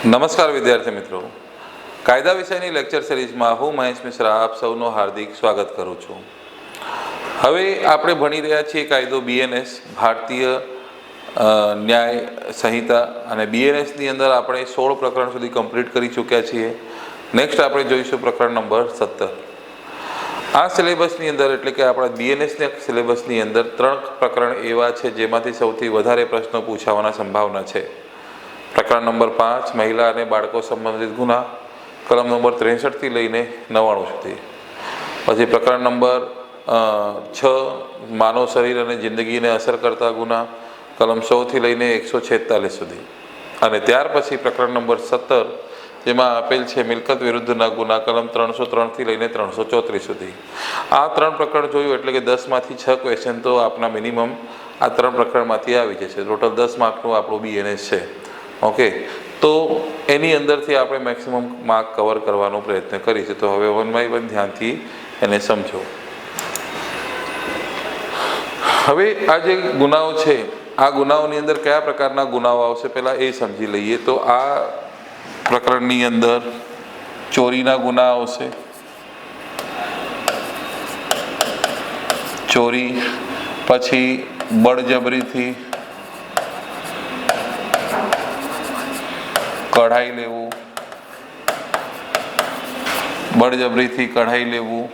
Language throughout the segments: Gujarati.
નમસ્કાર વિદ્યાર્થી મિત્રો, કાયદા વિષયની લેક્ચર સિરીઝમાં હું મહેશ મિશ્રા આપ સૌનું હાર્દિક સ્વાગત કરું છું. હવે આપણે ભણી રહ્યા છીએ કાયદો BNS ભારતીય ન્યાય સંહિતા, અને BNSની અંદર આપણે 16 પ્રકરણ સુધી કમ્પ્લીટ કરી ચૂક્યા છીએ. નેક્સ્ટ આપણે જોઈશું પ્રકરણ નંબર 17. આ સિલેબસની અંદર એટલે કે આપણા BNSના સિલેબસની અંદર 3 પ્રકરણ એવા છે જેમાંથી સૌથી વધારે પ્રશ્નો પૂછાવાના સંભાવના છે. પ્રકરણ નંબર 5 મહિલા અને બાળકો સંબંધિત ગુના, કલમ નંબર 63 થી લઈને 99 સુધી. પછી પ્રકરણ નંબર 6 માનવ શરીર અને જિંદગીને અસર કરતા ગુના, કલમ 100 થી લઈને 146 સુધી. અને ત્યાર પછી પ્રકરણ નંબર 17 જેમાં આપેલ છે મિલકત વિરુદ્ધના ગુના, કલમ 303 થી લઈને 334 સુધી. આ 3 પ્રકરણ જોયું એટલે કે 10માંથી 6 ક્વેશ્ચન તો આપણા મિનિમમ આ 3 પ્રકરણમાંથી આવી જશે. ટોટલ 10 માર્કનું આપણું BNS છે. ઓકે, તો એની અંદરથી આપણે મેક્સિમમ માર્ક કવર કરવાનો પ્રયત્ન કરીશું. તો હવે 1 by 1 ધ્યાનથી એને સમજો. હવે આ જે ગુનાઓ છે, આ ગુનાઓની અંદર કયા પ્રકારના ગુનાઓ આવશે પહેલાં એ સમજી લઈએ. તો આ પ્રકરણની અંદર ચોરીના ગુના આવશે, ચોરી, પછી બળજબરીથી કઢાઈ લેવું, બળજબરીથી કઢાઈ લેવું,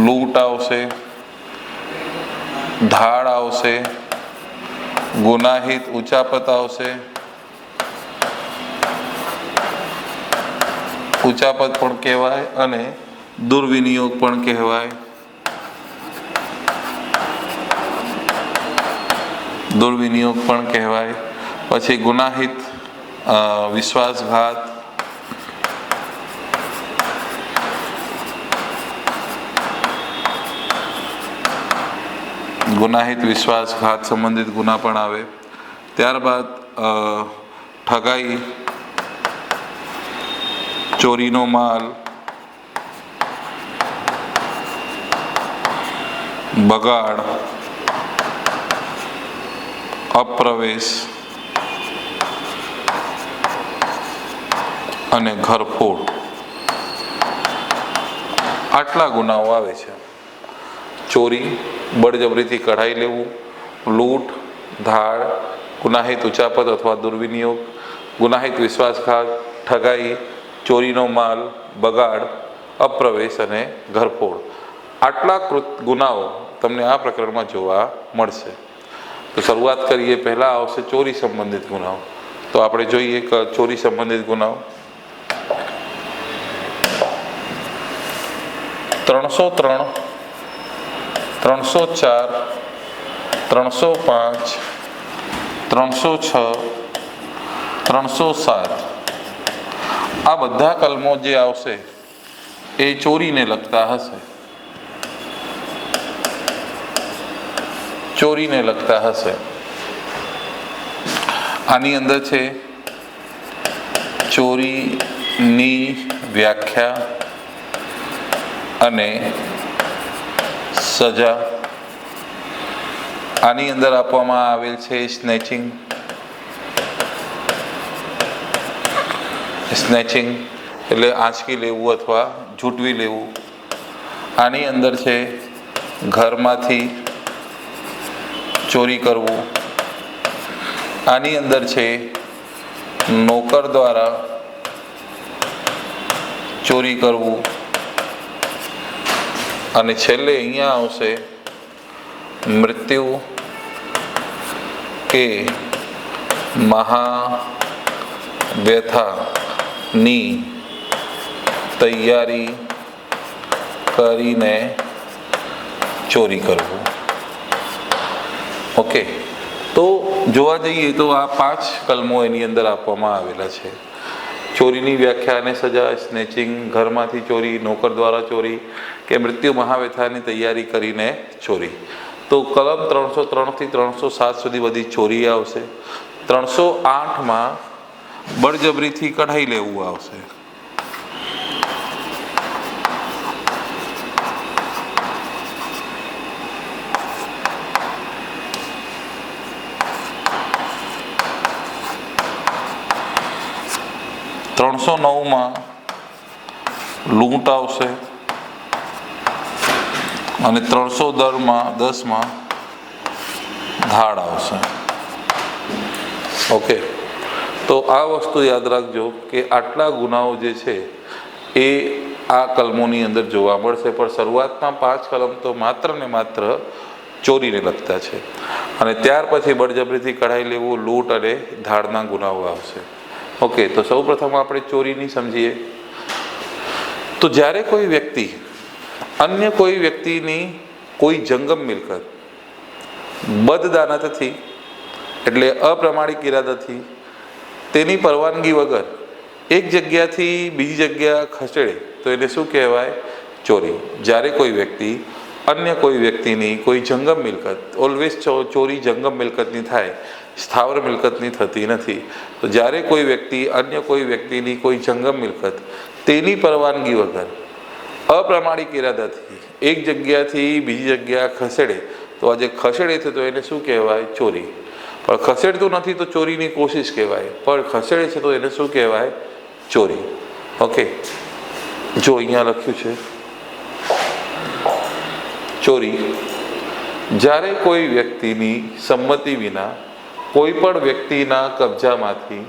લૂંટ આવશે, ધાડ આવશે, ગુનાહિત ઉચાપત આવશે, ઉચાપત પણ કહેવાય અને દુર્વિનિયોગ પણ કહેવાય. દુર્વિનિયોગ પણ કહેવાય. પછી ગુનાહિત વિશ્વાસઘાત, ગુનાહિત વિશ્વાસઘાત સંબંધિત ગુના પણ આવે. ત્યારબાદ ઠગાઈ, ચોરીનો માલ, બગાડ, અપ્રવેશ અને ઘરફોડ, આટલા ગુનાઓ આવે છે. ચોરી, બળજબરીથી કઢાઈ લેવું, લૂંટ, ધાડ, ગુનાહિત ઉચાપત અથવા દુર્વિનિયોગ, ગુનાહિત વિશ્વાસઘાત, ઠગાઈ, ચોરીનો માલ, બગાડ, અપ્રવેશ અને ઘરફોડ, આટલા ગુનાઓ તમને આ પ્રકરણમાં જોવા મળશે. તો શરૂઆત કરીએ. પહેલાં આવશે ચોરી સંબંધિત ગુનાઓ. તો આપણે જોઈએ કે ચોરી સંબંધિત ગુનાઓ 303, 304, 305, 306, 307 આ બધા કલમો જે આવશે એ ચોરીને લગતા હશે. ચોરીને લગતા હશે. આની અંદર છે ચોરીની વ્યાખ્યા અને સજા. આની અંદર આપવામાં આવેલ છે સ્નેચિંગ. સ્નેચિંગ એટલે આંચકી લેવું અથવા ઝૂંટવી લેવું. આની અંદર છે ઘરમાંથી ચોરી કરવું. આની અંદર છે નોકર દ્વારા ચોરી કરવું. અને છેલ્લે અહીંયા આવશે મૃત્યુ કે મહાવ્યથાની તૈયારી કરીને ચોરી કરવું. ઓકે, તો જોવા જઈએ તો આ 5 કલમો એની અંદર આપવામાં આવેલા છે. ચોરીની વ્યાખ્યા અને સજા, સ્નેચિંગ, ઘરમાંથી ચોરી, નોકર દ્વારા ચોરી કે મૃત્યુ મહાવ્યથાની તૈયારી કરીને ચોરી. તો કલમ 303 થી 307 સુધી બધી ચોરી આવશે. 308માં બળજબરીથી કઢાઈ લેવું આવશે. 309માં લૂંટ આવશે અને 310માં ધાડ આવશે. ઓકે, તો આ વસ્તુ યાદ રાખજો કે આટલા ગુનાઓ જે છે એ આ કલમોની અંદર જોવા મળશે, પણ શરૂઆતના 5 કલમ તો માત્ર ને માત્ર ચોરીને લગતા છે અને ત્યાર પછી બળજબરીથી કઢાઈ લેવું, લૂંટ અને ધાડના ગુનાઓ આવશે. ઓકે, તો સૌ પ્રથમ આપણે ચોરીની સમજીએ. તો જ્યારે કોઈ વ્યક્તિ અન્ય કોઈ વ્યક્તિની કોઈ જંગમ મિલકત બદદાનતથી એટલે અપ્રમાણિક ઇરાદાથી તેની પરવાનગી વગર એક જગ્યાથી બીજી જગ્યા ખસેડે તો એને શું કહેવાય? ચોરી. જ્યારે કોઈ વ્યક્તિ અન્ય કોઈ વ્યક્તિની કોઈ જંગમ મિલકત, ઓલવેઝ ચોરી જંગમ મિલકતની થાય, સ્થાવર મિલકતની થતી નથી. તો જ્યારે કોઈ વ્યક્તિ અન્ય કોઈ વ્યક્તિની કોઈ જંગમ મિલકત તેની પરવાનગી વગર અપ્રમાણિક ઇરાદાથી એક જગ્યાથી બીજી જગ્યા ખસેડે તો આજે ખસેડે છે તો એને શું કહેવાય? ચોરી. પણ ખસેડતું નથી તો ચોરીની કોશિશ કહેવાય, પણ ખસેડે છે તો એને શું કહેવાય? ચોરી. ઓકે, જો અહીંયા લખ્યું છે ચોરી જ્યારે કોઈ વ્યક્તિની સંમતિ વિના કોઈ પણ વ્યક્તિના કબજામાંથી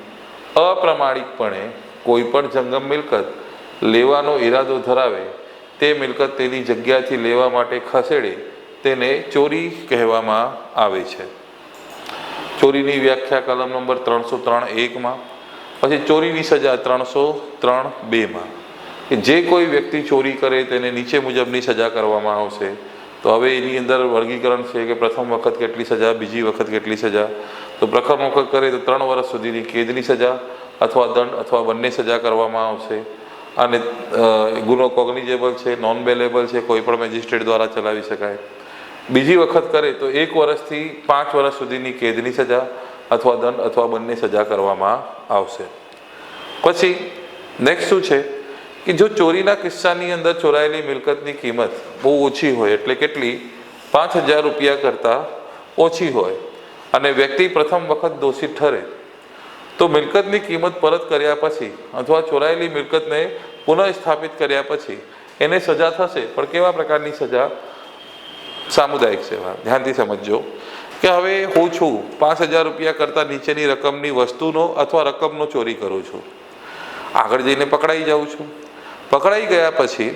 અપ્રમાણિકપણે કોઈ પણ જંગમ મિલકત લેવાનો ઈરાદો ધરાવે, તે મિલકત તેની જગ્યાથી લેવા માટે ખસેડે તેને ચોરી કહેવામાં આવે છે. ચોરીની વ્યાખ્યા કલમ નંબર 303(1)માં. પછી ચોરીની સજા 303(2)માં કે જે કોઈ વ્યક્તિ ચોરી કરે તેને નીચે મુજબની સજા કરવામાં આવશે. તો હવે એની અંદર વર્ગીકરણ છે કે પ્રથમ વખત કેટલી સજા, બીજી વખત કેટલી સજા. તો પ્રથમ વખત કરે તો 3 વર્ષ સુધીની કેદની સજા અથવા દંડ અથવા બંને સજા કરવામાં આવશે. અને ગુનો કોગ્નિઝેબલ છે, નોન બેલેબલ છે, કોઈ પણ મેજિસ્ટ્રેટ દ્વારા ચલાવી શકાય. બીજી વખત કરે તો 1 વર્ષથી 5 વર્ષ સુધીની કેદની સજા અથવા દંડ અથવા બંને સજા કરવામાં આવશે. પછી નેક્સ્ટ શું છે કે જો ચોરીના કિસ્સાની અંદર ચોરાયેલી મિલકતની કિંમત બહુ ઓછી હોય, એટલે કેટલી? 5,000 રૂપિયા કરતાં ઓછી હોય અને વ્યક્તિ પ્રથમ વખત દોષિત ઠરે તો મિલકતની કિંમત પરત કર્યા પછી અથવા ચોરાયેલી મિલકતને પુનઃસ્થાપિત કર્યા પછી એને સજા થશે. પણ કેવા પ્રકારની સજા? સામુદાયિક સેવા. ધ્યાનથી સમજજો કે હવે હું છું 5,000 રૂપિયા કરતાં નીચેની રકમની વસ્તુનો અથવા રકમનો ચોરી કરું છું, આગળ જઈને પકડાઈ જાઉં છું. પકડાઈ ગયા પછી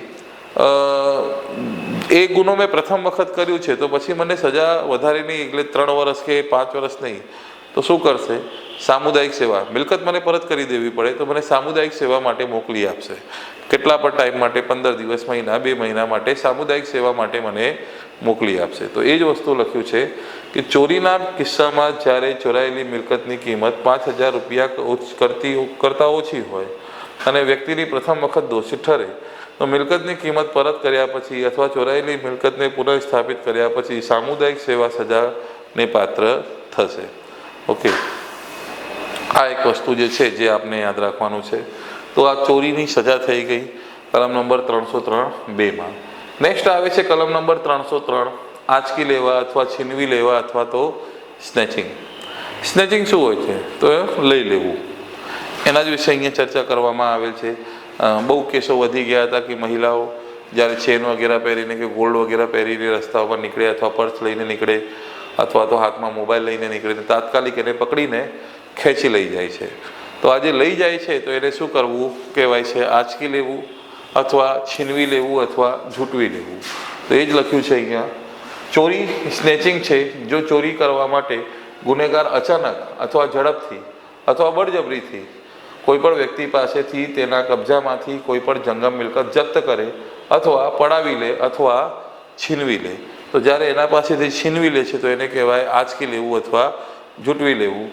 એ ગુનો મેં પ્રથમ વખત કર્યું છે તો પછી મને સજા વધારે નહીં, એટલે 3 વર્ષ કે 5 વર્ષ નહીં, તો શું કરશે? સામુદાયિક સેવા. મિલકત મને પરત કરી દેવી પડે તો મને સામુદાયિક સેવા માટે મોકલી આપશે. કેટલા પણ ટાઈમ માટે? 15 દિવસ, મહિના, 2 મહિના માટે સામુદાયિક સેવા માટે મને મોકલી આપશે. તો એ જ વસ્તુ લખ્યું છે કે ચોરીના કિસ્સામાં જ્યારે ચોરાયેલી મિલકતની કિંમત 5,000 રૂપિયા કરતાં ઓછી હોય અને વ્યક્તિની પ્રથમ વખત દોષિત ઠરે તો મિલકતની કિંમત પરત કર્યા પછી અથવા ચોરાયેલી મિલકતને પુનઃસ્થાપિત કર્યા પછી સામુદાયિક સેવા સજાને પાત્ર થશે. ઓકે, આ એક વસ્તુ જે છે જે આપણે યાદ રાખવાનું છે. તો આ ચોરીની સજા થઈ ગઈ કલમ નંબર 303(2)માં. નેક્સ્ટ આવે છે કલમ નંબર 303 આંચકી લેવા અથવા છીનવી લેવા અથવા તો સ્નેચિંગ. સ્નેચિંગ શું હોય છે? તો લઈ લેવું. એના જ વિશે અહીંયા ચર્ચા કરવામાં આવેલ છે. બહુ કેસો વધી ગયા હતા કે મહિલાઓ જ્યારે ચેન વગેરે પહેરીને કે ગોલ્ડ વગેરે પહેરીને રસ્તા ઉપર નીકળે અથવા પર્સ લઈને નીકળે અથવા તો હાથમાં મોબાઈલ લઈને નીકળે તો તાત્કાલિક એને પકડીને ખેંચી લઈ જાય છે. તો આજે લઈ જાય છે તો એને શું કરવું કહેવાય છે? આંચકી લેવું અથવા છીનવી લેવું અથવા ઝૂંટવી લેવું. તો એ જ લખ્યું છે અહીંયા. ચોરી સ્નેચિંગ છે. જો ચોરી કરવા માટે ગુનેગાર અચાનક અથવા ઝડપથી અથવા બળજબરીથી કોઈ પણ વ્યક્તિ પાસેથી તેના કબજામાંથી કોઈ પણ જંગમ મિલકત જપ્ત કરે અથવા પડાવી લે અથવા છીનવી લે, તો જ્યારે એના પાસેથી છીનવી લે છે તો એને કહેવાય આંચકી લેવું અથવા ઝૂંટવી લેવું.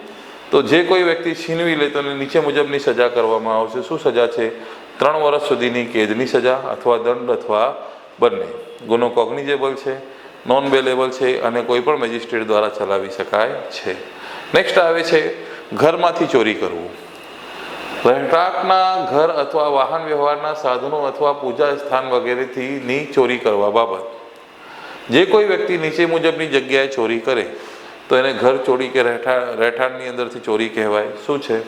તો જે કોઈ વ્યક્તિ છીનવી લે તો એને નીચે મુજબની સજા કરવામાં આવશે. શું સજા છે? 3 વર્ષ સુધીની કેદની સજા અથવા દંડ અથવા બંને. ગુનો કોગ્નિઝેબલ છે, નોન બેલેબલ છે અને કોઈ પણ મેજિસ્ટ્રેટ દ્વારા ચલાવી શકાય છે. નેક્સ્ટ આવે છે ઘરમાંથી ચોરી કરવું. રહેણાંકના ઘર અથવા વાહન વ્યવહારના સાધનો અથવા પૂજા સ્થાન વગેરેથી ચોરી કરવા બાબત જે કોઈ વ્યક્તિ નીચે મુજબની જગ્યાએ ચોરી કરે તો એને ઘર ચોરી કે રહેઠાણની અંદરથી ચોરી કહેવાય. શું છે?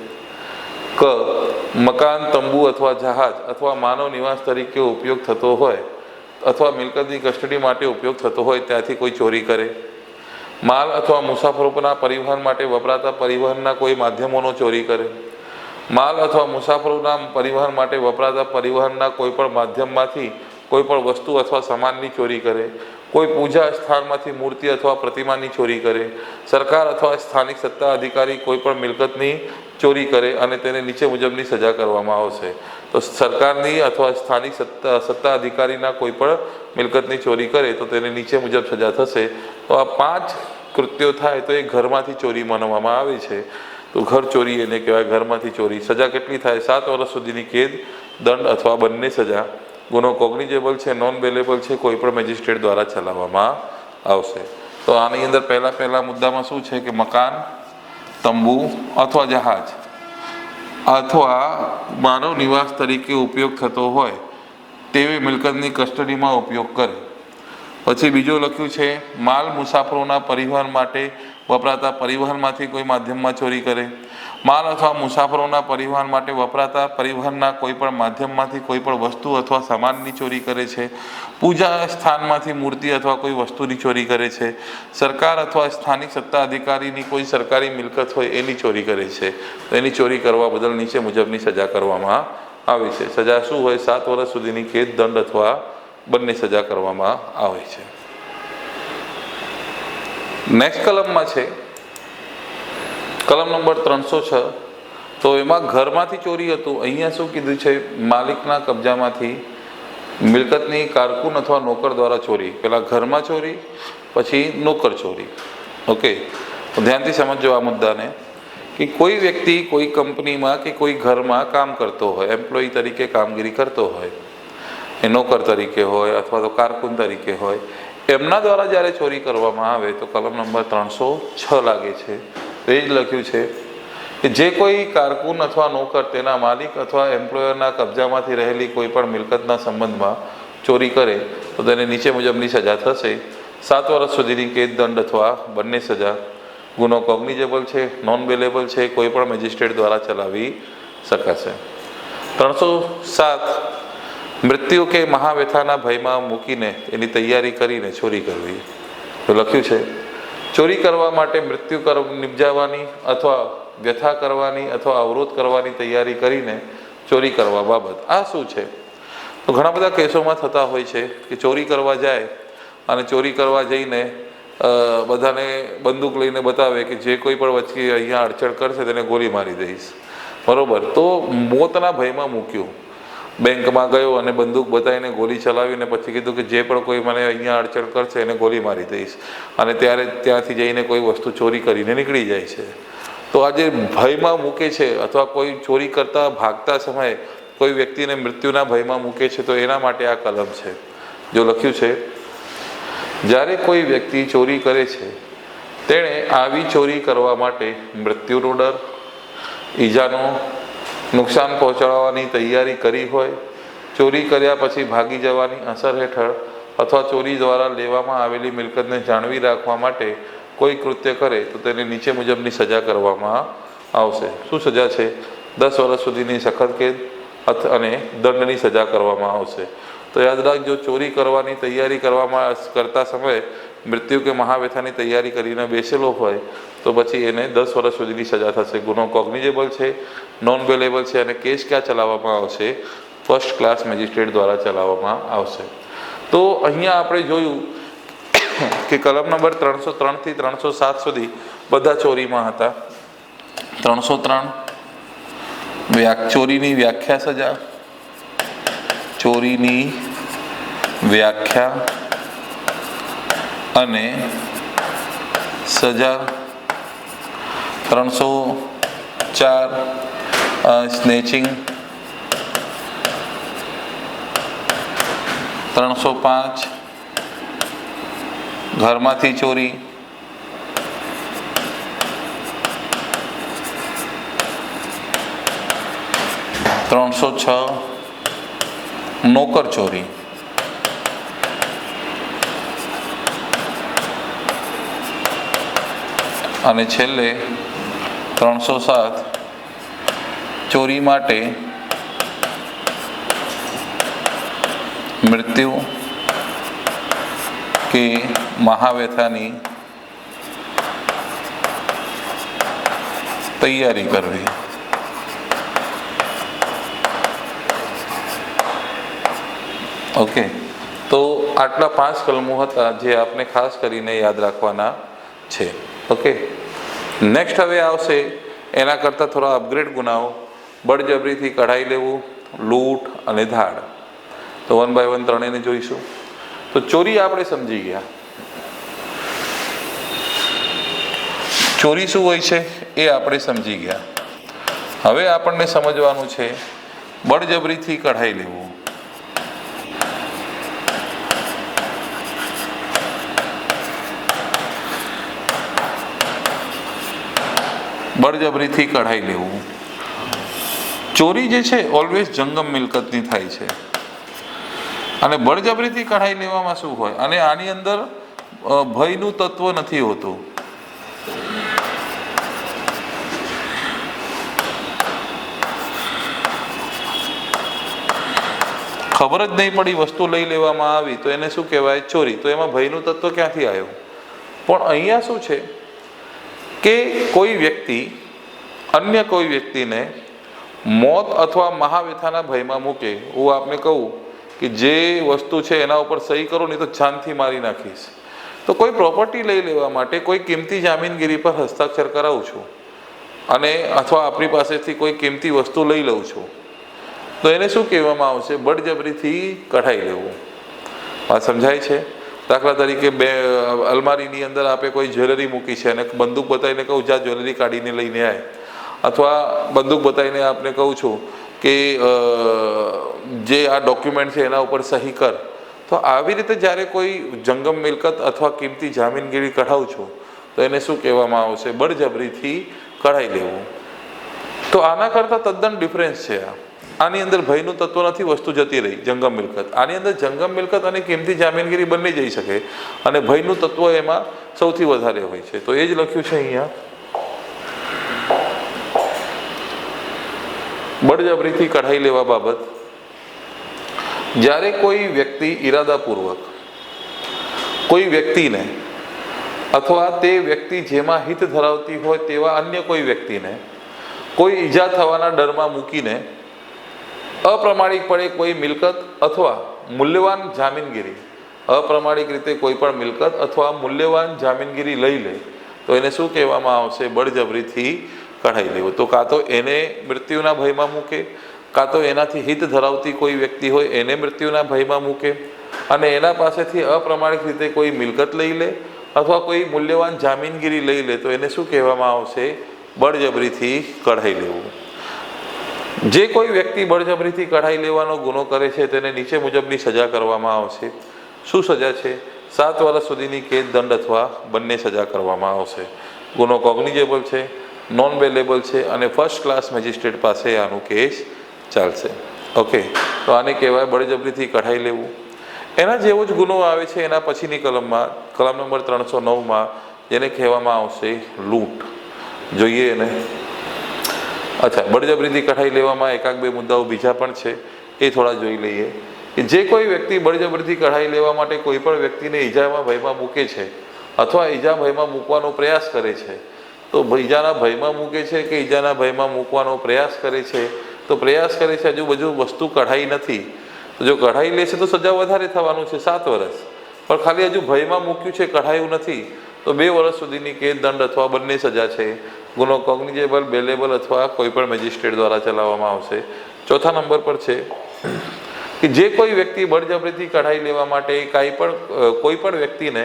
ક મકાન, તંબુ અથવા જહાજ અથવા માનવ નિવાસ તરીકે ઉપયોગ થતો હોય અથવા મિલકતની કસ્ટડી માટે ઉપયોગ થતો હોય ત્યાંથી કોઈ ચોરી કરે. માલ અથવા મુસાફરોના પરિવહન માટે વપરાતા પરિવહનના કોઈ માધ્યમોનો ચોરી કરે. માલ અથવા મુસાફરોના પરિવહન માટે વપરાતા પરિવહનના કોઈપણ માધ્યમમાંથી કોઈપણ વસ્તુ અથવા સામાનની ચોરી કરે. કોઈ પૂજા સ્થાનમાંથી મૂર્તિ અથવા પ્રતિમાની ચોરી કરે. સરકાર અથવા સ્થાનિક સત્તા અધિકારી કોઈપણ મિલકતની ચોરી કરે અને તેને નીચે મુજબની સજા કરવામાં આવશે. તો સરકારની અથવા સ્થાનિક સત્તા અધિકારીના કોઈપણ મિલકતની ચોરી કરે તો તેને નીચે મુજબ સજા થશે. તો આ 5 કૃત્યો થાય તો એ ઘરમાંથી ચોરી માનવામાં આવે છે. તો ઘર ચોરી એને કહેવાય, ઘરમાંથી ચોરી. સજા કેટલી થાય? 7 વર્ષ સુધીની કેદ, દંડ અથવા બંને સજા. ગુનો કોગ્નિઝેબલ છે, નોન બેલેબલ છે, કોઈ પણ મેજિસ્ટ્રેટ દ્વારા ચલાવવામાં આવશે. તો આની અંદર પહેલા મુદ્દામાં શું છે કે મકાન, તંબુ અથવા જહાજ અથવા માનવ નિવાસ તરીકે ઉપયોગ થતો હોય તેવી મિલકતની કસ્ટડીમાં ઉપયોગ કરે. પછી બીજું લખ્યું છે માલ મુસાફરોના પરિવહન માટે વપરાતા પરિવહનમાંથી કોઈ માધ્યમમાં ચોરી કરે. માલ અથવા મુસાફરોના પરિવહન માટે વપરાતા પરિવહનના કોઈપણ માધ્યમમાંથી કોઈપણ વસ્તુ અથવા સામાનની ચોરી કરે છે. પૂજા સ્થાનમાંથી મૂર્તિ અથવા કોઈ વસ્તુની ચોરી કરે છે. સરકાર અથવા સ્થાનિક સત્તા અધિકારીની કોઈ સરકારી મિલકત હોય એની ચોરી કરે છે. તો એની ચોરી કરવા બદલ નીચે મુજબની સજા કરવામાં આવે છે. સજા શું હોય? 7 વર્ષ સુધીની કેદ, દંડ અથવા બંને સજા કરવામાં આવે છે. નેક્સ્ટ કલમમાં છે કલમ નંબર 306. તો એમાં ઘરમાંથી ચોરી હતું. અહીંયા શું કીધું છે? માલિકના કબજામાંથી મિલકતની કારકુન અથવા નોકર દ્વારા ચોરી. પહેલાં ઘરમાં ચોરી, પછી નોકર ચોરી. ઓકે, તો ધ્યાનથી સમજો આ મુદ્દાને કે કોઈ વ્યક્તિ કોઈ કંપનીમાં કે કોઈ ઘરમાં કામ કરતો હોય, એમ્પ્લોયી તરીકે કામગીરી કરતો હોય, એ નોકર તરીકે હોય અથવા તો કારકુન તરીકે હોય, એમના દ્વારા જ્યારે ચોરી કરવામાં આવે તો કલમ નંબર 306 લાગે છે. તો એ જ લખ્યું છે કે જે કોઈ કારકુન અથવા નોકર તેના માલિક અથવા એમ્પ્લોયરના કબજામાંથી રહેલી કોઈ પણ મિલકતના સંબંધમાં ચોરી કરે તો તેને નીચે મુજબની સજા થશે. 7 વર્ષ સુધીની કેદ, દંડ અથવા બંને સજા. ગુનો કોગ્નિઝેબલ છે, નોન બેલેબલ છે, કોઈ પણ મેજિસ્ટ્રેટ દ્વારા ચલાવી શકાશે. 307 મૃત્યુ કે મહાવ્યથાના ભયમાં મૂકીને એની તૈયારી કરીને ચોરી કરવી. તો લખ્યું છે ચોરી કરવા માટે મૃત્યુ નિપજાવવાની અથવા વ્યથા કરવાની અથવા અવરોધ કરવાની તૈયારી કરીને ચોરી કરવા બાબત. આ શું છે? તો ઘણા બધા કેસોમાં થતા હોય છે કે ચોરી કરવા જાય અને ચોરી કરવા જઈને બધાને બંદૂક લઈને બતાવે કે જે કોઈ પણ વચ્ચે અહીંયા અડચણ કરશે તેને ગોળી મારી દઈશ. બરોબર, તો મોતના ભયમાં મૂક્યું. બેંકમાં ગયો અને બંદૂક બતાવીને ગોળી ચલાવીને પછી કીધું કે જે પણ કોઈ મને અહીંયા અડચણ કરશે એને ગોળી મારી દઈશ. અને ત્યારે ત્યાંથી જઈને કોઈ વસ્તુ ચોરી કરીને નીકળી જાય છે. તો આ જે ભયમાં મૂકે છે અથવા કોઈ ચોરી કરતા ભાગતા સમયે કોઈ વ્યક્તિને મૃત્યુના ભયમાં મૂકે છે તો એના માટે આ કલમ છે. જો લખ્યું છે જ્યારે કોઈ વ્યક્તિ ચોરી કરે છે તેણે આવી ચોરી કરવા માટે મૃત્યુનો ડર, ઈજાનો, નુકસાન પહોંચાડવાની તૈયારી કરી હોય, ચોરી કર્યા પછી ભાગી જવાની અસર હેઠળ અથવા ચોરી દ્વારા લેવામાં આવેલી મિલકતને જાળવી રાખવા માટે કોઈ કૃત્ય કરે તો તેને નીચે મુજબની સજા કરવામાં આવશે. શું સજા છે? 10 વર્ષ સુધીની સખત કેદ અને દંડની સજા કરવામાં આવશે. તો યાદ રાખજો, ચોરી કરવાની તૈયારી કરતા સમયે મૃત્યુ કે મહાવ્યથાની તૈયારી કરીને બેસેલો હોય તો પછી એને 10 વર્ષ સુધીની સજા થશે. ગુનો કોગ્નિઝેબલ છે, નોન બેલેબલ છે અને કેસ ક્યાં ચલાવવામાં આવશે? ફર્સ્ટ ક્લાસ મેજિસ્ટ્રેટ દ્વારા ચલાવવામાં આવશે. તો અહીંયા આપણે જોયું કે કલમ નંબર 303 થી 307 સુધી બધા ચોરીમાં હતા. 303 ચોરીની વ્યાખ્યા સજા, ચોરીની વ્યાખ્યા અને સજા. 304 સ્નેચિંગ. 305 ઘરમાંથી ચોરી. 306 નોકર ચોરી. અને છેલ્લે 307 ચોરી માટે મૃત્યુ કે મહાવ્યથાની તૈયારી કરવી. ઓકે, તો આટલા 5 કલમો હતા જે આપને ખાસ કરીને યાદ રાખવાના છે. ઓકે, નેક્સ્ટ હવે આવશે એના કરતાં થોડા અપગ્રેડ ગુનાઓ, બળજબરીથી કઢાઈ લેવું, લૂંટ અને ધાડ. તો 1 બાય 1 ત્રણેયને જોઈશું. તો ચોરી આપણે સમજી ગયા. ચોરી શું હોય છે એ આપણે સમજી ગયા. હવે આપણને સમજવાનું છે બળજબરીથી કઢાઈ લેવું. બળજબરીથી કઢાઈ લેવું. ચોરી જે છે ઓલવેઝ જંગમ મિલકતની થાય છે. અને બળજબરીથી કઢાઈ લેવામાં શું હોય, અને આની અંદર ભયનું તત્વ નથી હોતું. ખબર જ નહીં પડી, વસ્તુ લઈ લેવામાં આવી, તો એને શું કહેવાય? ચોરી. તો એમાં ભયનું તત્વ ક્યાંથી આવ્યું? પણ અહીંયા શું છે કે કોઈ વ્યક્તિ અન્ય કોઈ વ્યક્તિને મોત અથવા મહાવ્યથાના ભયમાં મૂકે. હું આપને કહું કે જે વસ્તુ છે એના ઉપર સહી કરો નહીં તો જાનથી મારી નાખીશ. તો કોઈ પ્રોપર્ટી લઈ લેવા માટે કોઈ કિંમતી જામીનગીરી પર હસ્તાક્ષર કરાવું છું અને અથવા આપણી પાસેથી કોઈ કિંમતી વસ્તુ લઈ લઉં છું, તો એને શું કહેવામાં આવશે? બળજબરીથી કઢાઈ લેવું. વાત સમજાય છે? દાખલા તરીકે અલમારીની અંદર આપે કોઈ જ્વેલરી મૂકી છે અને બંદૂક બતાવીને કહું જા જ્વેલરી કાઢીને લઈને આય, અથવા બંદૂક બતાવીને આપને કહું છું કે જે આ ડોક્યુમેન્ટ છે એના ઉપર સહી કર. તો આવી રીતે જ્યારે કોઈ જંગમ મિલકત અથવા કિંમતી જામીનગીરી કઢાવું છું તો એને શું કહેવામાં આવશે? બળજબરીથી કઢાઈ લેવું. તો આના કરતાં તદ્દન ડિફરન્સ છે. આની અંદર ભયનું તત્વ નથી, વસ્તુ જતી રહી, જંગમ મિલકત. આની અંદર જંગમ મિલકત અને કિંમતી જામીનગીરી બંને જઈ શકે, અને ભયનું તત્વ એમાં સૌથી વધારે હોય છે. તો એ જ લખ્યું છે અહીંયા, બળજબરીથી કઢાઈ લેવા બાબત. જ્યારે કોઈ વ્યક્તિ ઈરાદાપૂર્વક કોઈ વ્યક્તિને અથવા તે વ્યક્તિ જેમાં હિત ધરાવતી હોય તેવા અન્ય કોઈ વ્યક્તિને કોઈ ઈજા થવાના ડરમાં મૂકીને અપ્રમાણિકપણે કોઈ મિલકત અથવા મૂલ્યવાન જામીનગીરી, અપ્રમાણિક રીતે કોઈ પણ મિલકત અથવા મૂલ્યવાન જામીનગીરી લઈ લે તો એને શું કહેવામાં આવશે? બળજબરીથી કઢાઈ લેવું. તો કાં તો એને મૃત્યુના ભયમાં મૂકે, કાં તો એનાથી હિત ધરાવતી કોઈ વ્યક્તિ હોય એને મૃત્યુના ભયમાં મૂકે અને એના પાસેથી અપ્રમાણિક રીતે કોઈ મિલકત લઈ લે અથવા કોઈ મૂલ્યવાન જામીનગીરી લઈ લે તો એને શું કહેવામાં આવશે? બળજબરીથી કઢાઈ લેવું. જે કોઈ વ્યક્તિ બળજબરીથી કઢાઈ લેવાનો ગુનો કરે છે તેને નીચે મુજબની સજા કરવામાં આવશે. શું સજા છે? 7 વર્ષ સુધીની કેદ, દંડ અથવા બંને સજા કરવામાં આવશે. ગુનો કોગ્નિઝેબલ છે, નોન બેલેબલ છે અને ફર્સ્ટ ક્લાસ મેજિસ્ટ્રેટ પાસે આનું કેસ ચાલશે. ઓકે, તો આને કહેવાય બળજબરીથી કઢાઈ લેવું. એના જેવો જ ગુનો આવે છે એના પછીની કલમમાં, કલમ નંબર 309માં, જેને કહેવામાં આવશે લૂંટ. જોઈએ એને. અચ્છા, બળજબરીથી કઢાઈ લેવામાં એકાદ બે મુદ્દાઓ બીજા પણ છે, એ થોડા જોઈ લઈએ. કે જે કોઈ વ્યક્તિ બળજબરીથી કઢાઈ લેવા માટે કોઈ પણ વ્યક્તિને ઈજામાં ભયમાં મૂકે છે અથવા ઈજા ભયમાં મૂકવાનો પ્રયાસ કરે છે, તો ઈજાના ભયમાં મૂકે છે કે ઈજાના ભયમાં મૂકવાનો પ્રયાસ કરે છે, તો પ્રયાસ કરે છે, હજુ બધું વસ્તુ કઢાઈ નથી, તો જો કઢાઈ લેશે તો સજા વધારે થવાનું છે 7 વર્ષ. પણ ખાલી હજુ ભયમાં મૂક્યું છે, કઢાયું નથી, તો 2 વર્ષ સુધીની કેદ, દંડ અથવા બંને સજા છે. ગુનો કોગ્નિઝેબલ, બેલેબલ અથવા કોઈ પણ મેજિસ્ટ્રેટ દ્વારા ચલાવવામાં આવશે. ચોથા નંબર પર છે કે જે કોઈ વ્યક્તિ બળજબરીથી કઢાઈ લેવા માટે કોઈ પણ વ્યક્તિને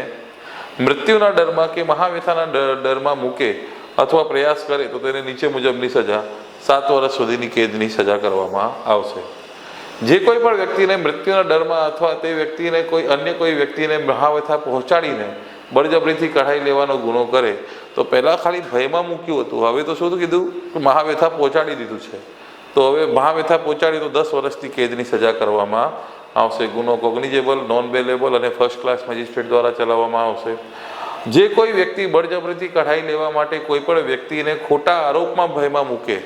મૃત્યુના ડરમાં કે મહાવ્યથાના ડરમાં મૂકે અથવા પ્રયાસ કરે તો તેને નીચે મુજબની સજા 7 વર્ષ સુધીની કેદની સજા કરવામાં આવશે. જે કોઈ પણ વ્યક્તિને મૃત્યુના ડરમાં અથવા તે વ્યક્તિને કોઈ વ્યક્તિને મહાવ્યથા પહોંચાડીને બળજબરીથી કઢાઈ લેવાનો ગુનો કરે તો પહેલાં ખાલી ભયમાં મૂક્યું હતું, હવે તો શું કીધું કે મહાવ્યથા પહોંચાડી દીધું છે, તો હવે મહાવ્યથા પહોંચાડી તો 10 વર્ષની કેદની સજા કરવામાં આવશે. ગુનો કોગ્નિઝેબલ, નોન બેલેબલ અને ફર્સ્ટ ક્લાસ મેજિસ્ટ્રેટ દ્વારા ચલાવવામાં આવશે. જે કોઈ વ્યક્તિ બળજબરીથી કઢાઈ લેવા માટે કોઈ પણ વ્યક્તિને ખોટા આરોપમાં ભયમાં મૂકે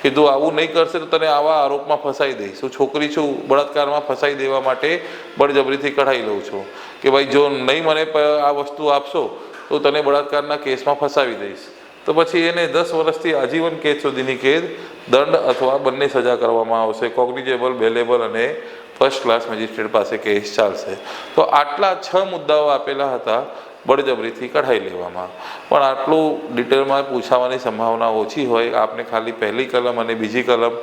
કે તું આવું નહીં કરશે તો તને આવા આરોપમાં ફસાઈ દઈશ, હું છોકરી છું, બળાત્કારમાં ફસાઈ દેવા માટે બળજબરીથી કઢાઈ લઉં છું, કે ભાઈ જો નહીં મને આ વસ્તુ આપશો તો તને બળાત્કારના કેસમાં ફસાવી દઈશ, તો પછી એને 10 વર્ષથી આજીવન કેદ સુધીની કેદ, દંડ અથવા બંને સજા કરવામાં આવશે. કોગ્નિઝેબલ, બેલેબલ અને ફર્સ્ટ ક્લાસ મેજિસ્ટ્રેટ પાસે કેસ ચાલશે. તો આટલા 6 મુદ્દાઓ આપેલા હતા બળજબરીથી કઢાઈ લેવામાં. પણ આટલું ડિટેલમાં પૂછાવાની સંભાવના ઓછી હોય. આપને ખાલી પહેલી કલમ અને બીજી કલમ,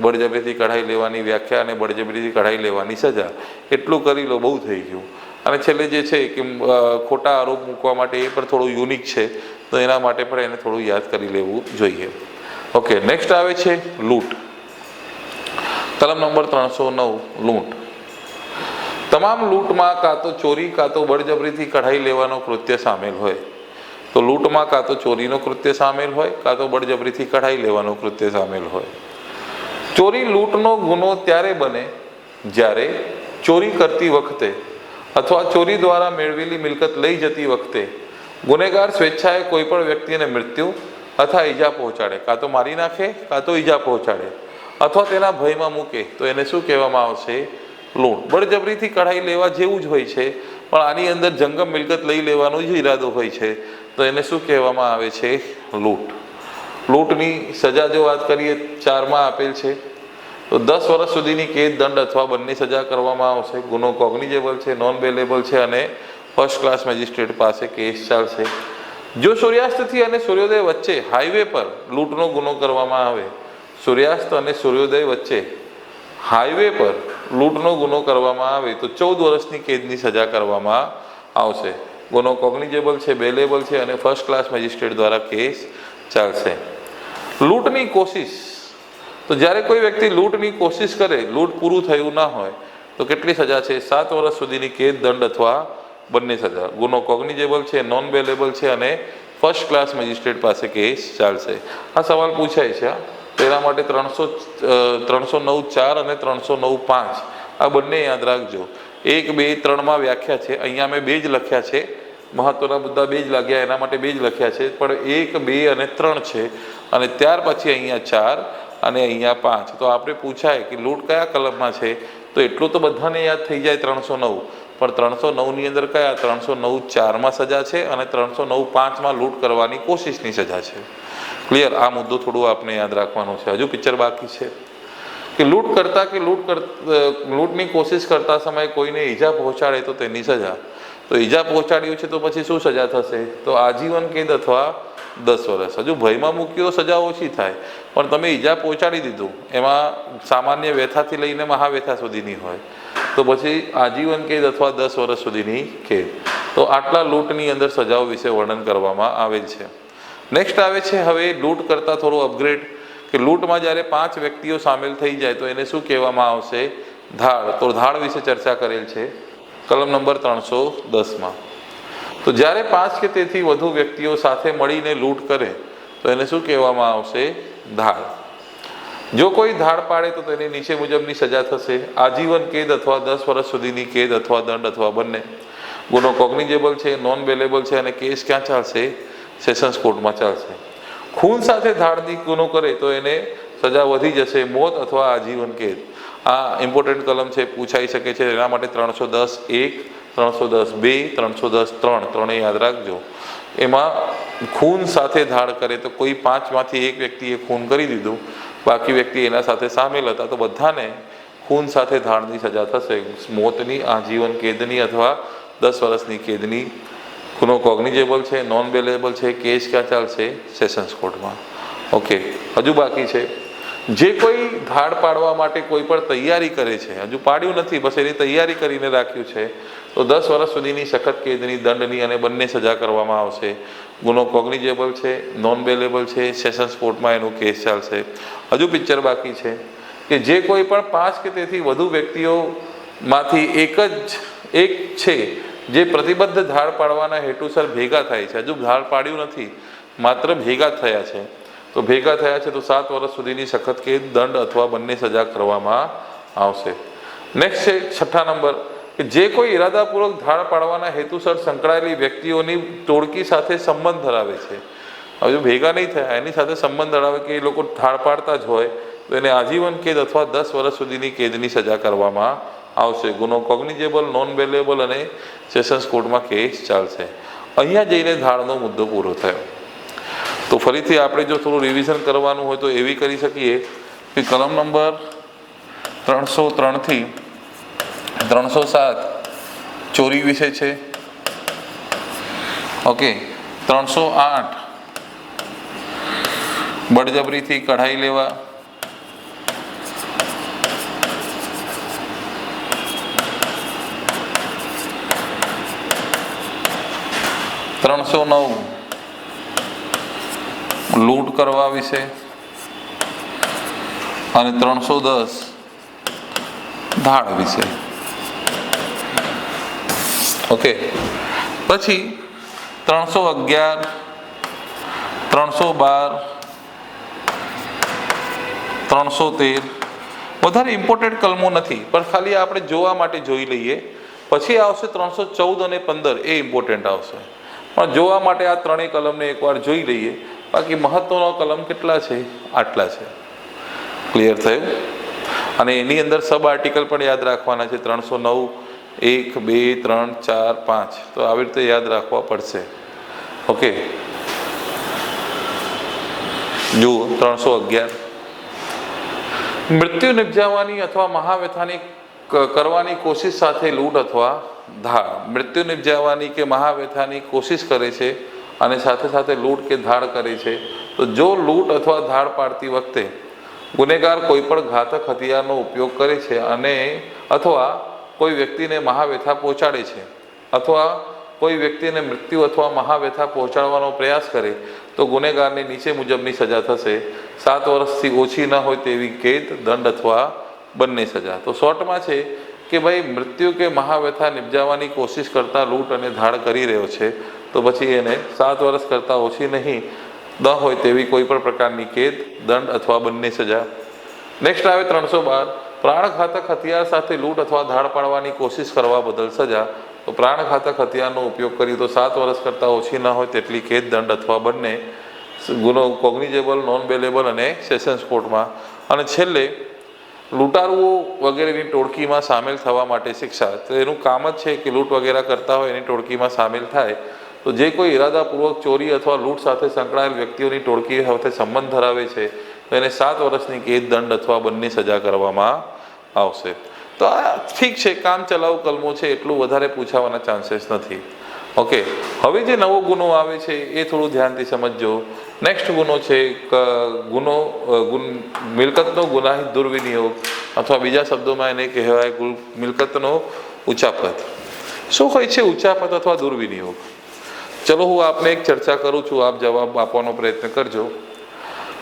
બળજબરીથી કઢાઈ લેવાની વ્યાખ્યા અને બળજબરીથી કઢાઈ લેવાની સજા, એટલું કરી લો, બહુ થઈ ગયું. અને છેલ્લે જે છે કે ખોટા આરોપ મૂકવા માટે એ પણ થોડું યુનિક છે, તો એના માટે પણ એને થોડું યાદ કરી લેવું જોઈએ. ઓકે, નેક્સ્ટ આવે છે લૂંટ. કલમ નંબર 309, લૂંટ. તમામ લૂંટમાં કાં તો ચોરી કાં તો બળજબરીથી કઢાઈ લેવાનો કૃત્ય સામેલ હોય. તો લૂંટમાં કાં તો ચોરીનો કૃત્ય સામેલ હોય કાં તો બળજબરીથી કઢાઈ લેવાનો કૃત્ય સામેલ હોય. ચોરી લૂંટનો ગુનો ત્યારે બને જ્યારે ચોરી કરતી વખતે અથવા ચોરી દ્વારા મેળવેલી મિલકત લઈ જતી વખતે ગુનેગાર સ્વેચ્છાએ કોઈ પણ વ્યક્તિને મૃત્યુ અથવા ઈજા પહોંચાડે, કાં તો મારી નાખે કાં તો ઈજા પહોંચાડે અથવા તેના ભયમાં મૂકે, તો એને શું કહેવામાં આવશે? લૂંટ. બળજબરીથી કઢાઈ લેવા જેવું જ હોય છે, પણ આની અંદર જંગમ મિલકત લઈ લેવાનો જ ઈરાદો હોય છે, તો એને શું કહેવામાં આવે છે? લૂંટ. લૂંટની સજા જો વાત કરીએ 4માં આપેલ છે, તો 10 વર્ષ સુધીની કેદ, દંડ અથવા બંને સજા કરવામાં આવશે. ગુનો કોગ્નિઝેબલ છે, નોન બેલેબલ છે અને ફર્સ્ટ ક્લાસ મેજિસ્ટ્રેટ પાસે કેસ ચાલશે. જો સૂર્યાસ્તથી અને સૂર્યોદય વચ્ચે હાઈવે પર લૂંટનો ગુનો કરવામાં આવે, સૂર્યાસ્ત અને સૂર્યોદય વચ્ચે હાઈવે પર લૂંટનો ગુનો કરવામાં આવે તો 14 વર્ષની કેદની સજા કરવામાં આવશે. ગુનો કોગ્નિઝેબલ છે, બેલેબલ છે અને ફર્સ્ટ ક્લાસ મેજિસ્ટ્રેટ દ્વારા કેસ ચાલશે. લૂંટની કોશિશ. તો જ્યારે કોઈ વ્યક્તિ લૂંટની કોશિશ કરે, લૂંટ પૂરું થયું ના હોય, તો કેટલી સજા છે? 7 વર્ષ સુધીની કેદ, દંડ અથવા બંને સજા. ગુનો કોગ્નિઝેબલ છે, નોન બેલેબલ છે અને ફર્સ્ટ ક્લાસ મેજિસ્ટ્રેટ પાસે કેસ ચાલશે. આ સવાલ પૂછાય છે. તેના માટે 309(4) અને 309(5) આ બંને યાદ રાખજો. 1, 2, 3માં વ્યાખ્યા છે. અહીંયા મેં 2 જ લખ્યા છે, મહત્વના મુદ્દા 2 જ લાગ્યા, એના માટે 2 જ લખ્યા છે, પણ 1, 2 અને 3 છે, અને ત્યાર પછી અહીંયા 4 અને અહીંયા 5. તો આપણે પૂછાય કે લૂંટ કયા કલમમાં છે, તો એટલું તો બધાને યાદ થઈ જાય 309, પણ 309ની અંદર કયા? 309(4)માં સજા છે અને 309(5)માં લૂંટ કરવાની કોશિશની સજા છે. ક્લિયર? આ મુદ્દો થોડું આપણે યાદ રાખવાનો છે. હજુ પિક્ચર બાકી છે કે લૂંટ કરતા કે લૂંટની કોશિશ કરતા સમયે કોઈને ઈજા પહોંચાડે તો તેની સજા. તો ઈજા પહોંચાડ્યું છે તો પછી શું સજા થશે? તો આજીવન કેદ અથવા 10 વર્ષ. હજુ ભયમાં મૂક્યો સજા ઓછી થાય, પણ તમે ઈજા પહોંચાડી દીધું, એમાં સામાન્ય વ્યથાથી લઈને મહાવ્યથા સુધીની હોય, તો પછી આજીવન કેદ અથવા 10 વર્ષ સુધીની કેદ. તો આટલા લૂંટની અંદર સજાઓ વિશે વર્ણન કરવામાં આવેલ છે. નેક્સ્ટ આવે છે હવે લૂંટ કરતાં થોડું અપગ્રેડ, કે લૂંટમાં જ્યારે 5 વ્યક્તિઓ સામેલ થઈ જાય તો એને શું કહેવામાં આવશે? ધાડ. તો ધાડ વિશે ચર્ચા કરેલ છે કલમ નંબર 310માં. તો જ્યારે 5 કે તેથી વધુ વ્યક્તિઓ સાથે મળીને લૂંટ કરે તો એને શું કહેવામાં આવશે? ધાડ. જો કોઈ ધાડ પાડે તો તેને નીચે મુજબની સજા થશે: આજીવન કેદ અથવા 10 વર્ષ સુધીની કેદ અથવા દંડ અથવા બંને. ગુનો કોગ્નિઝેબલ છે, નોન બેલેબલ છે અને કેસ ક્યાં ચાલશે? સેશન્સ કોર્ટમાં ચાલશે. ખૂન સાથે ધાડની ગુનો કરે તો એને સજા વધી જશે: મોત અથવા આજીવન કેદ. આ ઇમ્પોર્ટન્ટ કલમ છે, પૂછાઈ શકે છે. એના માટે 310(1), 310(2), 310(3) ત્રણેય યાદ રાખજો. એમાં ખૂન સાથે ધાડ કરે તો કોઈ 5માંથી એક વ્યક્તિએ ખૂન કરી દીધું, બાકી વ્યક્તિ એના સાથે સામેલ હતા, તો બધાને ખૂન સાથે ધાડની સજા થશે: મોતની, આજીવન કેદની અથવા 10 વર્ષની કેદની. ગુનો કોગ્નિઝેબલ છે, નોન બેલેબલ છે, કેસ ક્યાં ચાલશે? સેશન્સ કોર્ટમાં. ઓકે, હજુ બાકી છે. જે કોઈ ધાડ પાડવા માટે કોઈ પણ તૈયારી કરે છે, હજુ પાડ્યું નથી, બસ એની તૈયારી કરીને રાખ્યું છે, તો 10 વર્ષ સુધીની સખત કેદની, દંડની અને બંને સજા કરવામાં આવશે. ગુનો કોગ્નિઝેબલ છે, નોન બેલેબલ છે, સેશન્સ કોર્ટમાં એનું કેસ ચાલશે. હજુ પિક્ચર બાકી છે કે જે કોઈ પણ 5 કે તેથી વધુ વ્યક્તિઓમાંથી એક છે જે પ્રતિબદ્ધ ધાડ પાડવાના હેતુસર ભેગા થાય છે. હજુ ધાડ પાડ્યું નથી, માત્ર ભેગા થયા છે, તો ભેગા થયા છે તો 7 વર્ષ સુધીની સખત કેદ, દંડ અથવા બંને સજા કરવામાં આવશે. નેક્સ્ટ છે 6 નંબર, કે જે કોઈ ઇરાદાપૂર્વક ધાડ પાડવાના હેતુસર સંકળાયેલી વ્યક્તિઓની ટોળકી સાથે સંબંધ ધરાવે છે. હવે જો ભેગા નહીં થયા, એની સાથે સંબંધ ધરાવે કે એ લોકો ધાડ પાડતા જ હોય તો એને આજીવન કેદ અથવા 10 વર્ષ સુધીની કેદની સજા કરવામાં આવશે. ગુનો કોગ્નિઝેબલ, નોન બેલેબલ અને સેશન્સ કોર્ટમાં કેસ ચાલશે. અહીંયા જઈને ધાડનો મુદ્દો પૂરો થયો. તો ફરીથી આપણે જો થોડું રિવિઝન કરવાનું હોય તો એવી કરી શકીએ કે કલમ નંબર 303 થી 307 ચોરી વિશે છે. ઓકે, 308 બળજબરીથી કઢાઈ લેવા, 309 લૂંટ કરવા વિશે અને 310 ધાડ વિશે. ઓકે, પછી 311, 312, 313 વધારે ઇમ્પોર્ટન્ટ કલમો નથી, પણ ખાલી આપણે જોવા માટે જોઈ લઈએ. પછી આવશે 314 અને 15, એ ઇમ્પોર્ટન્ટ આવશે, પણ જોવા માટે આ ત્રણેય કલમને એકવાર જોઈ લઈએ. બાકી મહત્વનો કલમ કેટલા છે? આટલા છે. ક્લિયર થયું? અને એની અંદર સબ આર્ટિકલ પણ યાદ રાખવાના છે. 309 1, 2, 3, 4, 5, તો આવી રીતે યાદ રાખવા પડશે. ઓકે, જુઓ 311 મૃત્યુ નિપજાવવાની અથવા મહાવ્યથાની કરવાની કોશિશ સાથે લૂંટ અથવા ધાડ. મૃત્યુ નિપજાવવાની કે મહાવ્યથાની કોશિશ કરે છે અને સાથે સાથે લૂંટ કે ધાડ કરે છે. તો જો લૂંટ અથવા ધાડ પાડતી વખતે ગુનેગાર કોઈ પણ ઘાતક હથિયારનો ઉપયોગ કરે છે અને અથવા કોઈ વ્યક્તિને મહાવ્યથા પહોંચાડે છે અથવા કોઈ વ્યક્તિને મૃત્યુ અથવા મહાવ્યથા પહોંચાડવાનો પ્રયાસ કરે તો ગુનેગારને નીચે મુજબની સજા થશે. 7 વર્ષથી ઓછી ન હોય તેવી કેદ, દંડ અથવા બંને સજા. તો શોર્ટમાં છે કે ભાઈ મૃત્યુ કે મહાવ્યથા નિપજાવવાની કોશિશ કરતા લૂંટ અને ધાડ કરી રહ્યો છે તો પછી એને 7 વર્ષ કરતાં ઓછી નહીં ન હોય તેવી કોઈ પણ પ્રકારની કેદ, દંડ અથવા બંને સજા. નેક્સ્ટ આવે 312 પ્રાણઘાતક હથિયાર સાથે લૂંટ અથવા ધાડ પાડવાની કોશિશ કરવા બદલ સજા. તો પ્રાણઘાતક હથિયારનો ઉપયોગ કરી તો 7 વર્ષ કરતાં ઓછી ન હોય તેટલી કેદ, દંડ અથવા બંને. ગુનો કોગ્નિઝેબલ, નોન બેલેબલ અને સેશન્સ કોર્ટમાં. અને છેલ્લે લૂંટારુઓ વગેરેની ટોળકીમાં સામેલ થવા માટે શિક્ષા. તો એનું કામ જ છે કે લૂંટ વગેરે કરતા હોય એની ટોળકીમાં સામેલ થાય. તો જે કોઈ ઇરાદાપૂર્વક ચોરી અથવા લૂંટ સાથે સંકળાયેલ વ્યક્તિઓની ટોળકી સાથે સંબંધ ધરાવે છે તો એને 7 વર્ષની કેદ, દંડ અથવા બંને સજા કરવામાં આવશે. તો આ ઠીક છે, કામ ચલાઉ કલમો છે, એટલું વધારે પૂછાવાના ચાન્સીસ નથી. ઓકે, હવે જે નવો ગુનો આવે છે એ થોડું ધ્યાનથી સમજજો. નેક્સ્ટ ગુનો છે મિલકતનો ગુનાહિત દુર્વિનિયોગ અથવા બીજા શબ્દોમાં એને કહેવાય મિલકતનો ઉચાપત. શું હોય છે ઉચાપત અથવા દુર્વિનિયોગ? ચલો હું આપને એક ચર્ચા કરું છું, આપ જવાબ આપવાનો પ્રયત્ન કરજો.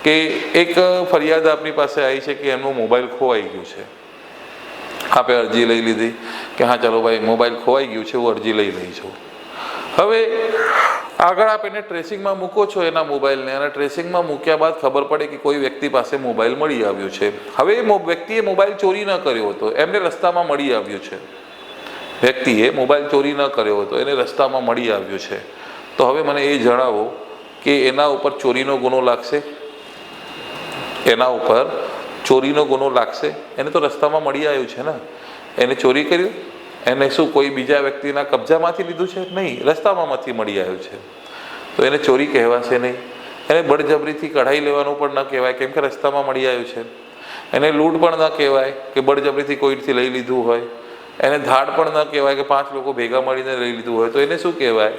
કે એક ફરિયાદ આપની પાસે આવી છે કે એમનો મોબાઈલ ખોવાઈ ગયું છે. આપે અરજી લઈ લીધી કે હા ચાલો ભાઈ મોબાઈલ ખોવાઈ ગયું છે, હું અરજી લઈ છું. હવે આગળ આપ એને ટ્રેસિંગમાં મૂકો છો એના મોબાઈલને, અને ટ્રેસિંગમાં મૂક્યા બાદ ખબર પડે કે કોઈ વ્યક્તિ પાસે મોબાઈલ મળી આવ્યું છે. હવે એ વ્યક્તિએ મોબાઈલ ચોરી ન કર્યો હતો, એમને રસ્તામાં મળી આવ્યું છે. વ્યક્તિએ મોબાઈલ ચોરી ન કર્યો હતો, એને રસ્તામાં મળી આવ્યું છે. તો હવે મને એ જણાવો કે એના ઉપર ચોરીનો ગુનો લાગશે? એના ઉપર ચોરીનો ગુનો લાગશે? એને તો રસ્તામાં મળી આવ્યું છે ને, એને ચોરી કર્યું? એને શું કોઈ બીજા વ્યક્તિના કબજામાંથી લીધું છે? નહીં, રસ્તામાંથી મળી આવ્યું છે. તો એને ચોરી કહેવાશે નહીં. એને બળજબરીથી કઢાઈ લેવાનું પણ ન કહેવાય, કેમ કે રસ્તામાં મળી આવ્યું છે. એને લૂંટ પણ ન કહેવાય કે બળજબરીથી કોઈથી લઈ લીધું હોય. એને ધાડ પણ ન કહેવાય કે 5 લોકો ભેગા મળીને લઈ લીધું હોય. તો એને શું કહેવાય?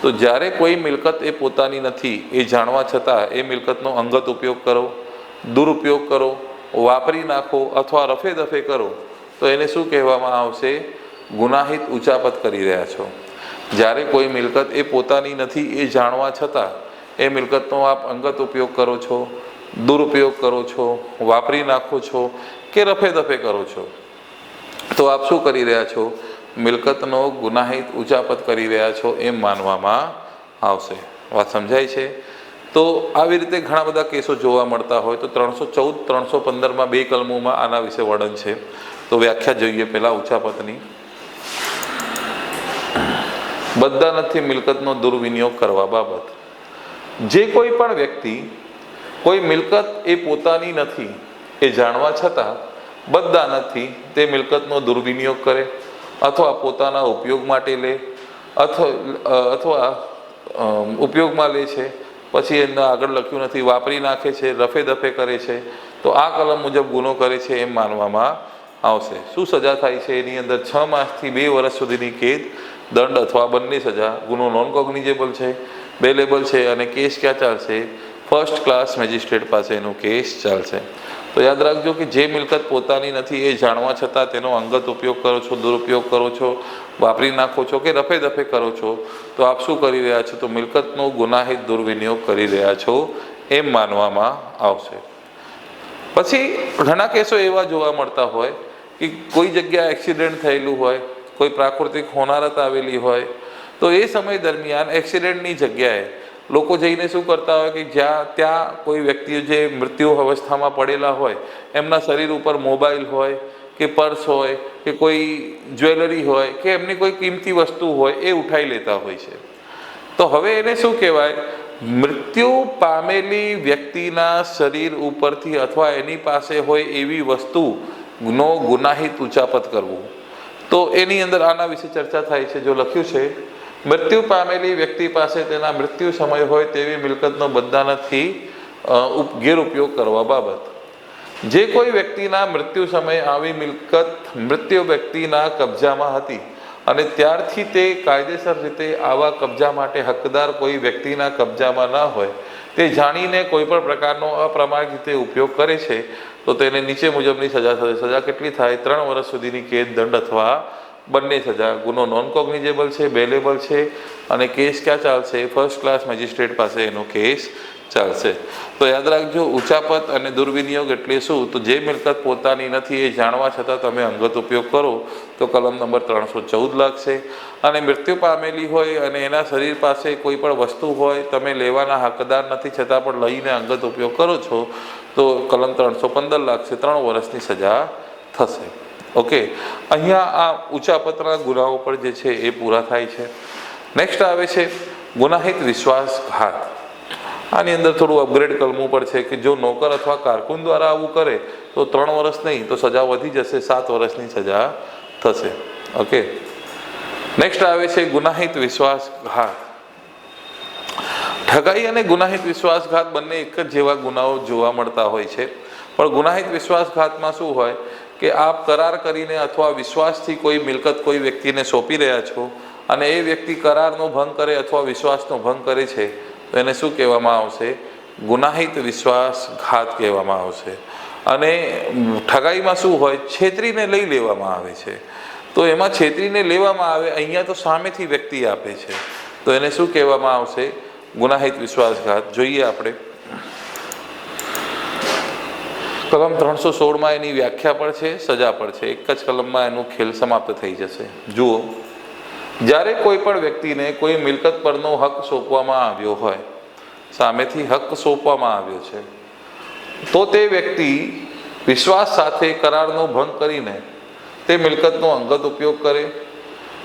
તો જ્યારે કોઈ મિલકત એ પોતાની નથી એ જાણવા છતાં એ મિલકતનો અંગત ઉપયોગ કરો, દુરુપયોગ કરો, વાપરી નાખો અથવા રફે દફે કરો તો એને શું કહેવામાં આવશે? ગુનાહિત ઉચાપત કરી રહ્યા છો. જ્યારે કોઈ મિલકત એ પોતાની નથી એ જાણવા છતાં એ મિલકતનો આપ અંગત ઉપયોગ કરો છો, દુરુપયોગ કરો છો, વાપરી નાખો છો કે રફે દફે કરો છો તો આપ શું કરી રહ્યા છો? મિલકતનો ગુનાહિત ઉચાપત કરી રહ્યા છો એમ માનવામાં આવશે. વાત સમજાય છે? તો આવી રીતે ઘણા બધા કેસો જોવા મળતા હોય. તો 314, 315માં 2 કલમોમાં આના વિશે વર્ણન છે. તો વ્યાખ્યા જોઈએ પહેલાં ઉચાપતની. બદદાનતથી મિલકતનો દુર્વિનિયોગ કરવા બાબત. જે કોઈ પણ વ્યક્તિ કોઈ મિલકત એ પોતાની નથી એ જાણવા છતાં બદદાનતથી તે મિલકતનો દુર્વિનિયોગ કરે અથવા પોતાના ઉપયોગ માટે લે અથવા ઉપયોગમાં લે છે, પછી એના આગળ લખ્યું નથી, વાપરી નાખે છે, રફે દફે કરે છે, તો આ કલમ મુજબ ગુનો કરે છે એમ માનવામાં આવશે. શું સજા થાય છે? એની અંદર 6 માસથી 2 વર્ષ સુધીની કેદ, દંડ અથવા બંને સજા. ગુનો નોન કોગ્નિઝેબલ છે, બેલેબલ છે અને કેસ ક્યાં ચાલશે? ફર્સ્ટ ક્લાસ મેજિસ્ટ્રેટ પાસે એનો કેસ ચાલશે. તો યાદ રાખજો કે જે મિલકત પોતાની નથી એ જાણવા છતાં તેનો અંગત ઉપયોગ કરો છો, દુરુપયોગ કરો છો, વાપરી નાખો છો કે રફે દફે કરો છો, તો આપ શું કરી રહ્યા છો? તો મિલકતનો ગુનાહિત દુર્વિનિયોગ કરી રહ્યા છો એમ માનવામાં આવશે. પછી ઘણા કેસો એવા જોવા મળતા હોય કે કોઈ જગ્યાએ એક્સિડન્ટ થયેલું હોય, કોઈ પ્રાકૃતિક હોનારત આવેલી હોય, તો એ સમય દરમિયાન એક્સિડન્ટની જગ્યાએ લોકો જઈને શું કરતા હોય કે ત્યાં કોઈ વ્યક્તિઓ જે મૃત્યુ અવસ્થામાં પડેલા હોય એમના શરીર ઉપર મોબાઈલ હોય કે પર્સ હોય કે કોઈ જ્વેલરી હોય કે એમની કોઈ કિંમતી વસ્તુ હોય એ ઉઠાઈ લેતા હોય છે. તો હવે એને શું કહેવાય? મૃત્યુ પામેલી વ્યક્તિના શરીર ઉપરથી અથવા એની પાસે હોય એવી વસ્તુનો ગુનાહિત ઉચાપત કરવું. તો એની અંદર આના વિશે ચર્ચા થાય છે. જો લખ્યું છે, મૃત્યુ પામેલી વ્યક્તિ પાસે તેના મૃત્યુ સમય હોય તેવી મિલકતનો બદદાનતથી ગેરઉપયોગ કરવા બાબત. જે કોઈ વ્યક્તિના મૃત્યુ સમયે આવી મિલકત મૃત્યુ વ્યક્તિના કબજામાં હતી અને ત્યારથી તે કાયદેસર રીતે આવા કબજા માટે હકદાર કોઈ વ્યક્તિના કબજામાં ન હોય, તે જાણીને કોઈ પણ પ્રકારનો અપ્રામાણિક રીતે ઉપયોગ કરે છે, તો તેને નીચે મુજબની સજા થશે. સજા કેટલી થાય? 3 વર્ષ સુધીની કેદ, દંડ અથવા બંને સજા. ગુનો નોન કોગ્નિઝેબલ છે, બેલેબલ છે અને કેસ ક્યાં ચાલશે? ફર્સ્ટ ક્લાસ મેજિસ્ટ્રેટ પાસે એનો કેસ ચાલશે. તો યાદ રાખજો, ઉચાપત અને દુર્વિનિયોગ એટલે શું? તો જે મિલકત પોતાની નથી એ જાણવા છતાં તમે અંગત ઉપયોગ કરો તો કલમ નંબર 314 લાગશે. અને મૃત્યુ પામેલી હોય અને એના શરીર પાસે કોઈ પણ વસ્તુ હોય, તમે લેવાના હકદાર નથી છતાં પણ લઈને અંગત ઉપયોગ કરો છો, તો કલમ 315 લાગશે. 3 વર્ષની સજા થશે. ઓકે, અહીંયા આ ઉચાપતના ગુનાઓ પર જે છે એ પૂરા થાય છે. નેક્સ્ટ આવે છે ગુનાહિત વિશ્વાસઘાત. આની અંદર થોડું અપગ્રેડ કરવું પડશે કે જો નોકર અથવા કારકુન દ્વારા આવું કરે તો 3 વર્ષ નહીં, તો સજા વધી જશે, 7 વર્ષની સજા થશે. ઓકે, નેક્સ્ટ આવે છે ગુનાહિત વિશ્વાસઘાત. ઠગાઈ અને ગુનાહિત વિશ્વાસઘાત બંને એક જ જેવા ગુનાઓ જોવા મળતા હોય છે, પણ ગુનાહિત વિશ્વાસઘાતમાં શું હોય કે આપ કરાર કરીને અથવા વિશ્વાસથી કોઈ મિલકત કોઈ વ્યક્તિને સોંપી રહ્યા છો અને એ વ્યક્તિ કરારનો ભંગ કરે અથવા વિશ્વાસનો ભંગ કરે છે, તો એને શું કહેવામાં આવશે? ગુનાહિત વિશ્વાસઘાત કહેવામાં આવશે. અને ઠગાઈમાં શું હોય? છેતરીને લઈ લેવામાં આવે છે. તો એમાં છેતરીને લેવામાં આવે, અહીંયા તો સામેથી વ્યક્તિ આપે છે, તો એને શું કહેવામાં આવશે? ગુનાહિત વિશ્વાસઘાત. જોઈએ આપણે કલમ 316માં એની વ્યાખ્યા પણ છે, સજા પણ છે. એક જ કલમમાં એનું ખેલ સમાપ્ત થઈ જશે. જુઓ, જ્યારે કોઈ પણ વ્યક્તિને કોઈ મિલકત પરનો હક સોંપવામાં આવ્યો હોય, સામેથી હક સોંપવામાં આવ્યો છે, તો તે વ્યક્તિ વિશ્વાસ સાથે કરારનો ભંગ કરીને તે મિલકતનો અંગત ઉપયોગ કરે,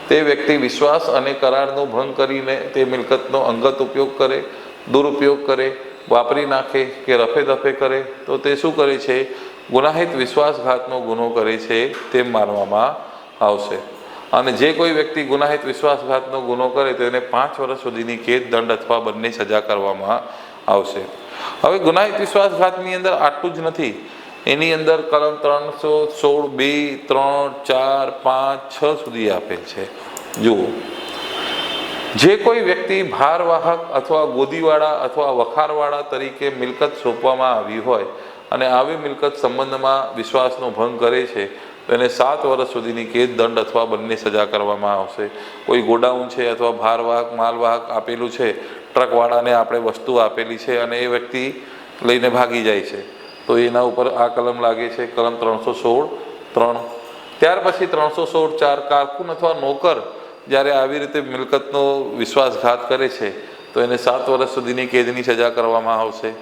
તે વ્યક્તિ વિશ્વાસ અને કરારનો ભંગ કરીને તે મિલકતનો અંગત ઉપયોગ કરે, દુરુપયોગ કરે, વાપરી નાખે કે રફે દફે કરે, તો તે શું કરે છે? ગુનાહિત વિશ્વાસઘાતનો ગુનો કરે છે તેમ માનવામાં આવશે. અને જે કોઈ વ્યક્તિ ગુનાહિત વિશ્વાસઘાતનો ગુનો કરે તો એને 5 વર્ષ સુધીની કેદ, દંડ અથવા બંને સજા કરવામાં આવશે. હવે ગુનાહિત વિશ્વાસઘાતની અંદર આટલું જ નથી, એની અંદર કલમ 316 2, 3, 4, 5, 6 સુધી આપેલ છે. જુઓ, જે કોઈ વ્યક્તિ ભારવાહક અથવા ગોદીવાળા અથવા વખારવાળા તરીકે મિલકત સોંપવામાં આવી હોય અને આવી મિલકત સંબંધમાં વિશ્વાસનો ભંગ કરે છે, તો એને 7 વર્ષ સુધીની કેદ, દંડ અથવા બંને સજા કરવામાં આવશે. કોઈ ગોડાઉન છે અથવા ભારવાહક માલવાહક આપેલું છે, ટ્રકવાળાને આપણે વસ્તુ આપેલી છે અને એ વ્યક્તિ લઈને ભાગી જાય છે, તો એના ઉપર આ કલમ લાગે છે, કલમ 316(3). ત્યાર પછી 316(4) કારકુન અથવા નોકર જ્યારે આવી રીતે મિલકતનો વિશ્વાસઘાત કરે છે તો એને 7 વર્ષ સુધીની કેદની સજા કરવામાં આવશે.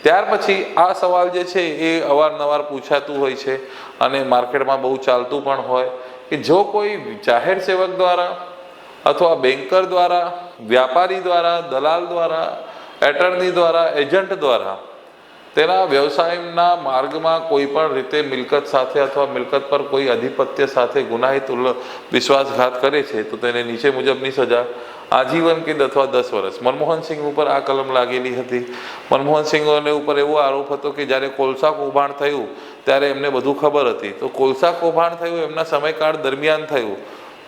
ત્યાર પછી આ સવાલ જે છે એ અવારનવાર પૂછાતું હોય છે અને માર્કેટમાં બહુ ચાલતું પણ હોય કે જો કોઈ જાહેર સેવક દ્વારા અથવા બેન્કર દ્વારા, વ્યાપારી દ્વારા, દલાલ દ્વારા એટર્ની દ્વારા, એજન્ટ દ્વારા તેના વ્યવસાયના માર્ગમાં કોઈ પણ રીતે મિલકત સાથે અથવા મિલકત પર કોઈ અધિપત્ય સાથે ગુનાહિત વિશ્વાસઘાત કરે છે તો તેને નીચે મુજબની સજા: આજીવન કેદ અથવા 10 વર્ષ. મનમોહન સિંહ ઉપર આ કલમ લાગેલી હતી. મનમોહન સિંહને ઉપર એવો આરોપ હતો કે જ્યારે કોલસા કૌભાંડ થયું ત્યારે એમને બધું ખબર હતી. તો કોલસા કૌભાંડ થયું એમના સમયકાળ દરમિયાન થયું,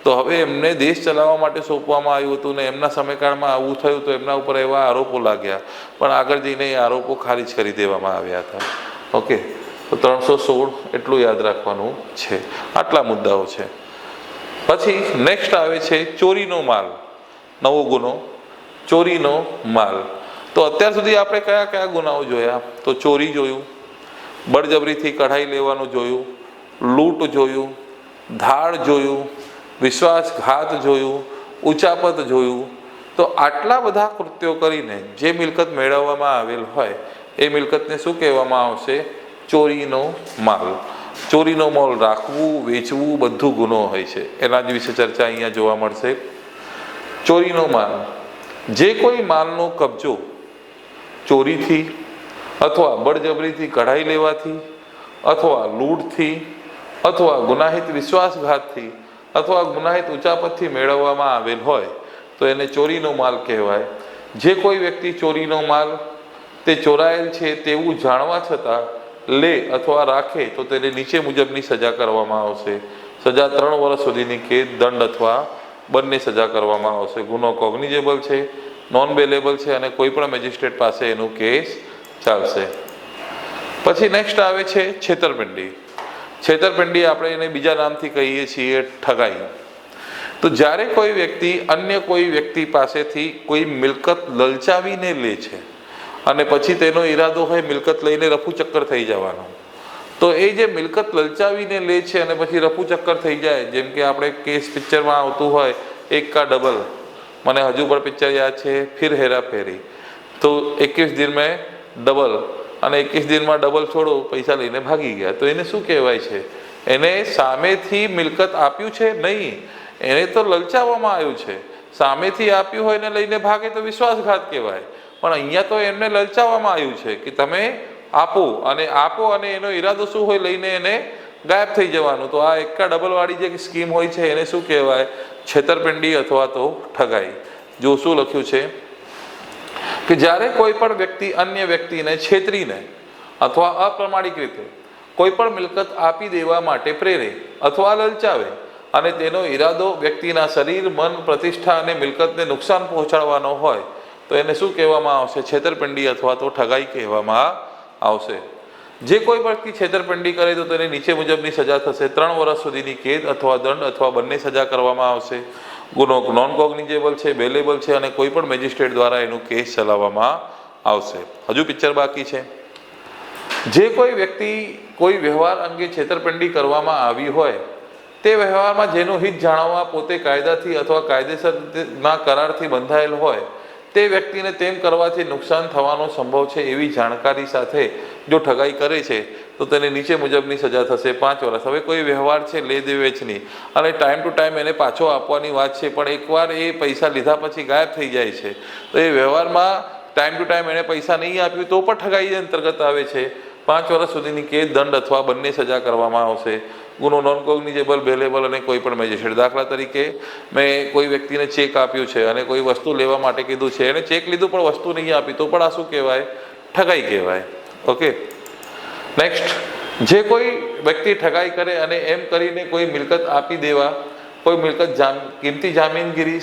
તો હવે એમને દેશ ચલાવવા માટે સોંપવામાં આવ્યું હતું ને એમના સમયકાળમાં આવું થયું તો એમના ઉપર એવા આરોપો લાગ્યા, પણ આગળ જઈને એ આરોપો ખારીજ કરી દેવામાં આવ્યા હતા. ઓકે, તો 316 એટલું યાદ રાખવાનું છે. આટલા મુદ્દાઓ છે. પછી નેક્સ્ટ આવે છે ચોરીનો માલ. નવો ગુનો ચોરીનો માલ. તો અત્યાર સુધી આપણે કયા કયા ગુનાઓ જોયા? તો ચોરી જોયું, બળજબરીથી કઢાઈ લેવાનું જોયું, લૂંટ જોયું, ધાડ જોયું, વિશ્વાસઘાત જોયું, ઉચાપત જોયું. તો આટલા બધા કૃત્યો કરીને જે મિલકત મેળવવામાં આવેલ હોય એ મિલકતને શું કહેવામાં આવશે? ચોરીનો માલ. ચોરીનો માલ રાખવું, વેચવું બધું ગુનો હોય છે. એના જ વિશે ચર્ચા અહીંયા જોવા મળશે. ચોરીનો માલ: જે કોઈ માલનો કબજો ચોરીથી અથવા બળજબરીથી કઢાઈ લેવાથી અથવા લૂંટથી અથવા ગુનાહિત વિશ્વાસઘાતથી અથવા ગુનાહિત ઉચાપતથી મેળવવામાં આવેલ હોય તો એને ચોરીનો માલ કહેવાય. જે કોઈ વ્યક્તિ ચોરીનો માલ તે ચોરાયેલ છે તેવું જાણવા છતાં લે અથવા રાખે તો તેને નીચે મુજબની સજા કરવામાં આવશે. સજા 3 વર્ષ સુધીની કેદ, દંડ અથવા બંને સજા કરવામાં આવશે. ગુનો કોગ્નિઝેબલ છે, નોન બેલેબલ છે અને કોઈ પણ મેજિસ્ટ્રેટ પાસે એનું કેસ ચાલશે. પછી નેક્સ્ટ આવે છે છેતરપિંડી. છેતરપિંડી આપણે એને બીજા નામથી કહીએ છીએ ઠગાઈ. તો જ્યારે કોઈ વ્યક્તિ અન્ય કોઈ વ્યક્તિ પાસેથી કોઈ મિલકત લલચાવીને લે છે અને પછી તેનો ઈરાદો હોય મિલકત લઈને રફુ ચક્કર થઈ જવાનો, તો એ જે મિલકત લલચાવીને લે છે અને પછી રફુ ચક્કર થઈ જાય, જેમ કે આપણે કેસ પિક્ચરમાં આવતું હોય એક કા ડબલ, મને હજુ પણ પિક્ચર યાદ છે, ફિર હેરા ફેરી. તો 21 दिन में ડબલ અને 21 દિનમાં ડબલ છોડો, પૈસા લઈને ભાગી ગયા. તો એને શું કહેવાય છે? એને સામેથી મિલકત આપ્યું છે નહીં, એને તો લલચાવવામાં આવ્યું છે. સામેથી આપ્યું હોય ને લઈને ભાગે તો વિશ્વાસઘાત કહેવાય, પણ અહીંયા તો એમને લલચાવવામાં આવ્યું છે કે તમે આપો અને એનો ઈરાદો શું હોય? લઈને એને ગાયબ થઈ જવાનું. તો આ એકા ડબલ વાળી જે સ્કીમ હોય છે એને શું કહેવાય? છેતરપિંડી અથવા તો ઠગાઈ. જો શું લખ્યું છે કે જ્યારે કોઈ પણ વ્યક્તિ અન્ય વ્યક્તિને છેતરીને અથવા અપ્રમાણિક રીતે કોઈ પણ મિલકત આપી દેવા માટે પ્રેરે અથવા લલચાવે અને તેનો ઈરાદો વ્યક્તિના શરીર, મન, પ્રતિષ્ઠા અને મિલકતને નુકસાન પહોંચાડવાનો હોય તો એને શું કહેવામાં આવશે? છેતરપિંડી અથવા તો ઠગાઈ કહેવામાં આવશે. જે કોઈ વ્યક્તિ છેતરપિંડી કરે તો તેને નીચે મુજબની સજા થશે: 3 વર્ષ સુધીની કેદ અથવા દંડ અથવા બંને સજા કરવામાં આવશે. ગુનો નોન કોગ્નિઝેબલ છે, બેલેબલ છે અને કોઈ પણ મેજિસ્ટ્રેટ દ્વારા એનું કેસ ચલાવવામાં આવશે. હજુ પિક્ચર બાકી છે. જે કોઈ વ્યક્તિ કોઈ વ્યવહાર અંગે છેતરપિંડી કરવામાં આવી હોય તે વ્યવહારમાં જેનું હિત જાણવા પોતે કાયદાથી અથવા કાયદેસરના કરારથી બંધાયેલ હોય તે વ્યક્તિને તેમ કરવાથી નુકસાન થવાનો સંભવ છે એવી જાણકારી સાથે જો ઠગાઈ કરે છે તો તેને નીચે મુજબની સજા થશે: 5 વર્ષ. હવે કોઈ વ્યવહાર છે લે દે વેચની અને ટાઈમ ટુ ટાઈમ એને પાછો આપવાની વાત છે, પણ એકવાર એ પૈસા લીધા પછી ગાયબ થઈ જાય છે, તો એ વ્યવહારમાં ટાઈમ ટુ ટાઈમ એને પૈસા નહીં આપ્યું તો પણ ઠગાઈ અંતર્ગત આવે છે. 5 વર્ષ સુધીની કેદ, દંડ અથવા બંને સજા કરવામાં આવશે. ગુનો નોન કોગ્નિઝેબલ, બેલેબલ અને કોઈ પણ મેજિસ્ટ્રેટ. દાખલા તરીકે મેં કોઈ વ્યક્તિને ચેક આપ્યું છે અને કોઈ વસ્તુ લેવા માટે કીધું છે, એને ચેક લીધું પણ વસ્તુ નહીં આપી તો પણ આ શું કહેવાય? ઠગાઈ કહેવાય. Okay, next. જે કોઈ વ્યક્તિ ઠગાઈ કરે અને એમ કરીને કોઈ મિલકત આપી દેવા, કોઈ મિલકત કિંમતી જામીનગીરી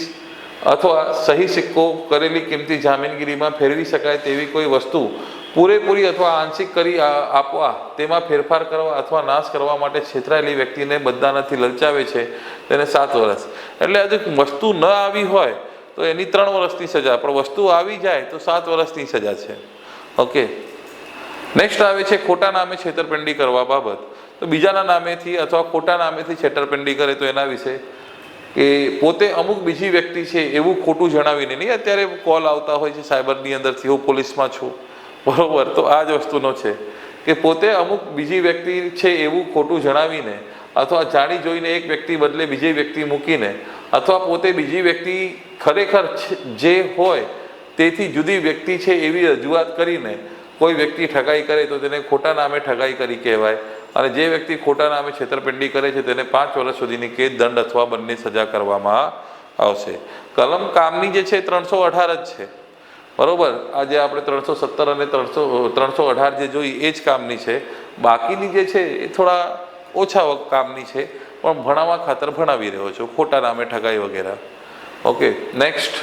અથવા સહી સિક્કો કરેલી કિંમતી જામીનગીરીમાં ફેરવી શકાય તેવી કોઈ વસ્તુ પૂરેપૂરી અથવા આંશિક કરી આપવા, તેમાં ફેરફાર કરવા અથવા નાશ કરવા માટે છેતરાયેલી વ્યક્તિને બદનાનાથી લલચાવે છે તેને 7 વર્ષ. એટલે હજુ વસ્તુ ન આવી હોય તો એની 3 વર્ષની સજા, પણ વસ્તુ આવી જાય તો 7 વર્ષની સજા છે. ઓકે, નેક્સ્ટ આવે છે ખોટા નામે છેતરપિંડી કરવા બાબત. તો બીજાના નામેથી અથવા ખોટા નામેથી છેતરપિંડી કરે તો એના વિશે કે પોતે અમુક બીજી વ્યક્તિ છે એવું ખોટું જણાવીને, નહીં અત્યારે કોલ આવતા હોય છે સાયબરની અંદરથી, હું પોલીસમાં છું, બરોબર? તો આ જ વસ્તુનો છે કે પોતે અમુક બીજી વ્યક્તિ છે એવું ખોટું જણાવીને અથવા જાણી જોઈને એક વ્યક્તિ બદલે બીજી વ્યક્તિ મૂકીને અથવા પોતે બીજી વ્યક્તિ ખરેખર જે હોય તેથી જુદી વ્યક્તિ છે એવી રજૂઆત કરીને કોઈ વ્યક્તિ ઠગાઈ કરે તો તેને ખોટા નામે ઠગાઈ કરી કહેવાય, અને જે વ્યક્તિ ખોટા નામે છેતરપિંડી કરે છે તેને 5 વર્ષ સુધીની કેદ, દંડ અથવા બંને સજા કરવામાં આવશે. કલમ કામની જે છે 318 જ છે, બરોબર. આજે આપણે 317 અને 318 જે જોઈ એ જ કામની છે. બાકીની જે છે એ થોડા ઓછા કામની છે, પણ ભણાવવા ખાતર ભણાવી રહ્યો છું, ખોટા નામે ઠગાઈ વગેરે. Okay, next.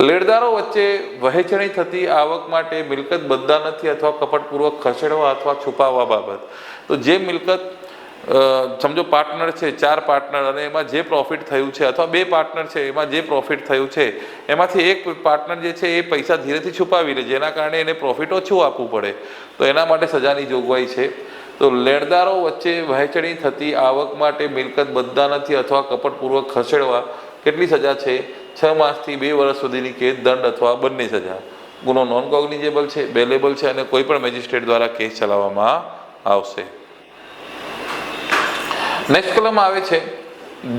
લેણદારો વચ્ચે વહેંચણી થતી આવક માટે મિલકત બદદાનતથી અથવા કપટપૂર્વક ખસેડવા અથવા છુપાવવા બાબત. તો જે મિલકત સમજો પાર્ટનર છે, 4 પાર્ટનર, અને એમાં જે પ્રોફિટ થયું છે, અથવા 2 પાર્ટનર છે એમાં જે પ્રોફિટ થયું છે એમાંથી એક પાર્ટનર જે છે એ પૈસા ધીરેથી છુપાવી લે, જેના કારણે એને પ્રોફિટ ઓછું આપવું પડે, તો એના માટે સજાની જોગવાઈ છે. તો લેણદારો વચ્ચે વહેંચણી થતી આવક માટે મિલકત બદદાનતથી અથવા કપટપૂર્વક ખસેડવા કેટલી સજા છે? 6 માસથી 2 વર્ષ સુધીની કેદ, દંડ અથવા બંને સજા. ગુનો નોન કોગ્નિઝેબલ છે, બેલેબલ છે, અને કોઈ પણ મેજિસ્ટ્રેટ દ્વારા કેસ ચલાવવામાં આવશે. નેક્સ્ટ કલમ આવે છે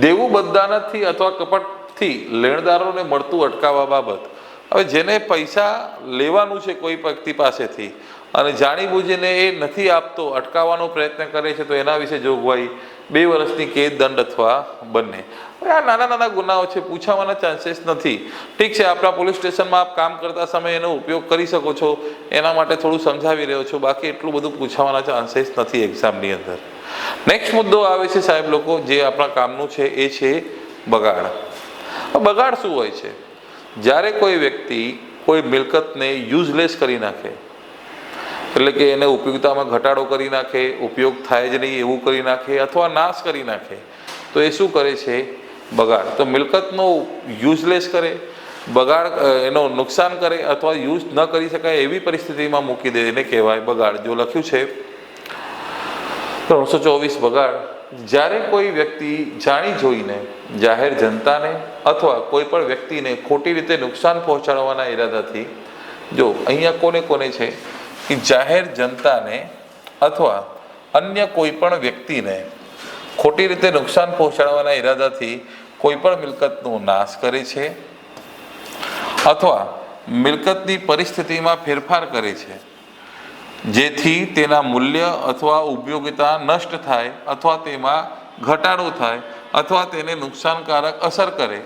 દેવું બદદાનતથી અથવા કપટથી લેણદારોને મળતું અટકાવવા બાબત. હવે જેને પૈસા લેવાનું છે કોઈ વ્યક્તિ પાસેથી અને જાણીબૂજીને એ નથી આપતો, અટકાવવાનો પ્રયત્ન કરે છે, તો એના વિશે જોગવાઈ 2 વર્ષની કેદ, દંડ અથવા બંને. આ નાના નાના ગુનાઓ છે, પૂછાવાના ચાન્સીસ નથી. ઠીક છે, આપણા પોલીસ સ્ટેશનમાં આપ કામ કરતા સમયે એનો ઉપયોગ કરી શકો છો, એના માટે થોડું સમજાવી રહ્યો છું, બાકી એટલું બધું પૂછાવાના ચાન્સીસ નથી એક્ઝામની અંદર. નેક્સ્ટ મુદ્દો આવે છે સાહેબ લોકો, જે આપણા કામનું છે એ છે બગાડ. બગાડ શું હોય છે? જ્યારે કોઈ વ્યક્તિ કોઈ મિલકતને યુઝલેસ કરી નાખે, એટલે કે એને ઉપયોગિતામાં ઘટાડો કરી નાખે, ઉપયોગ થાય જ નહીં એવું કરી નાખે, અથવા નાશ કરી નાખે, તો એ શું કરે છે? બગાડ. તો મિલકતનો યુઝલેસ કરે, બગાડ, એનો નુકસાન કરે, અથવા યુઝ ન કરી શકાય એવી પરિસ્થિતિમાં મૂકી દે, એને કહેવાય બગાડ. જો લખ્યું છે 324 બગાડ. જ્યારે કોઈ વ્યક્તિ જાણી જોઈને જાહેર જનતાને અથવા કોઈ પણ વ્યક્તિને ખોટી રીતે નુકસાન પહોંચાડવાના ઈરાદાથી, જો અહીંયા કોને કોને છે કે જાહેર જનતાને અથવા અન્ય કોઈ પણ વ્યક્તિને ખોટી રીતે નુકસાન પહોંચાડવાના ઈરાદાથી કોઈ પણ મિલકતનો નાશ કરે છે અથવા મિલકતની પરિસ્થિતિમાં ફેરફાર કરે છે જેથી તેના મૂલ્ય અથવા ઉપયોગિતા નષ્ટ થાય અથવા તેમાં ઘટાડો થાય અથવા તેને નુકસાનકારક અસર કરે,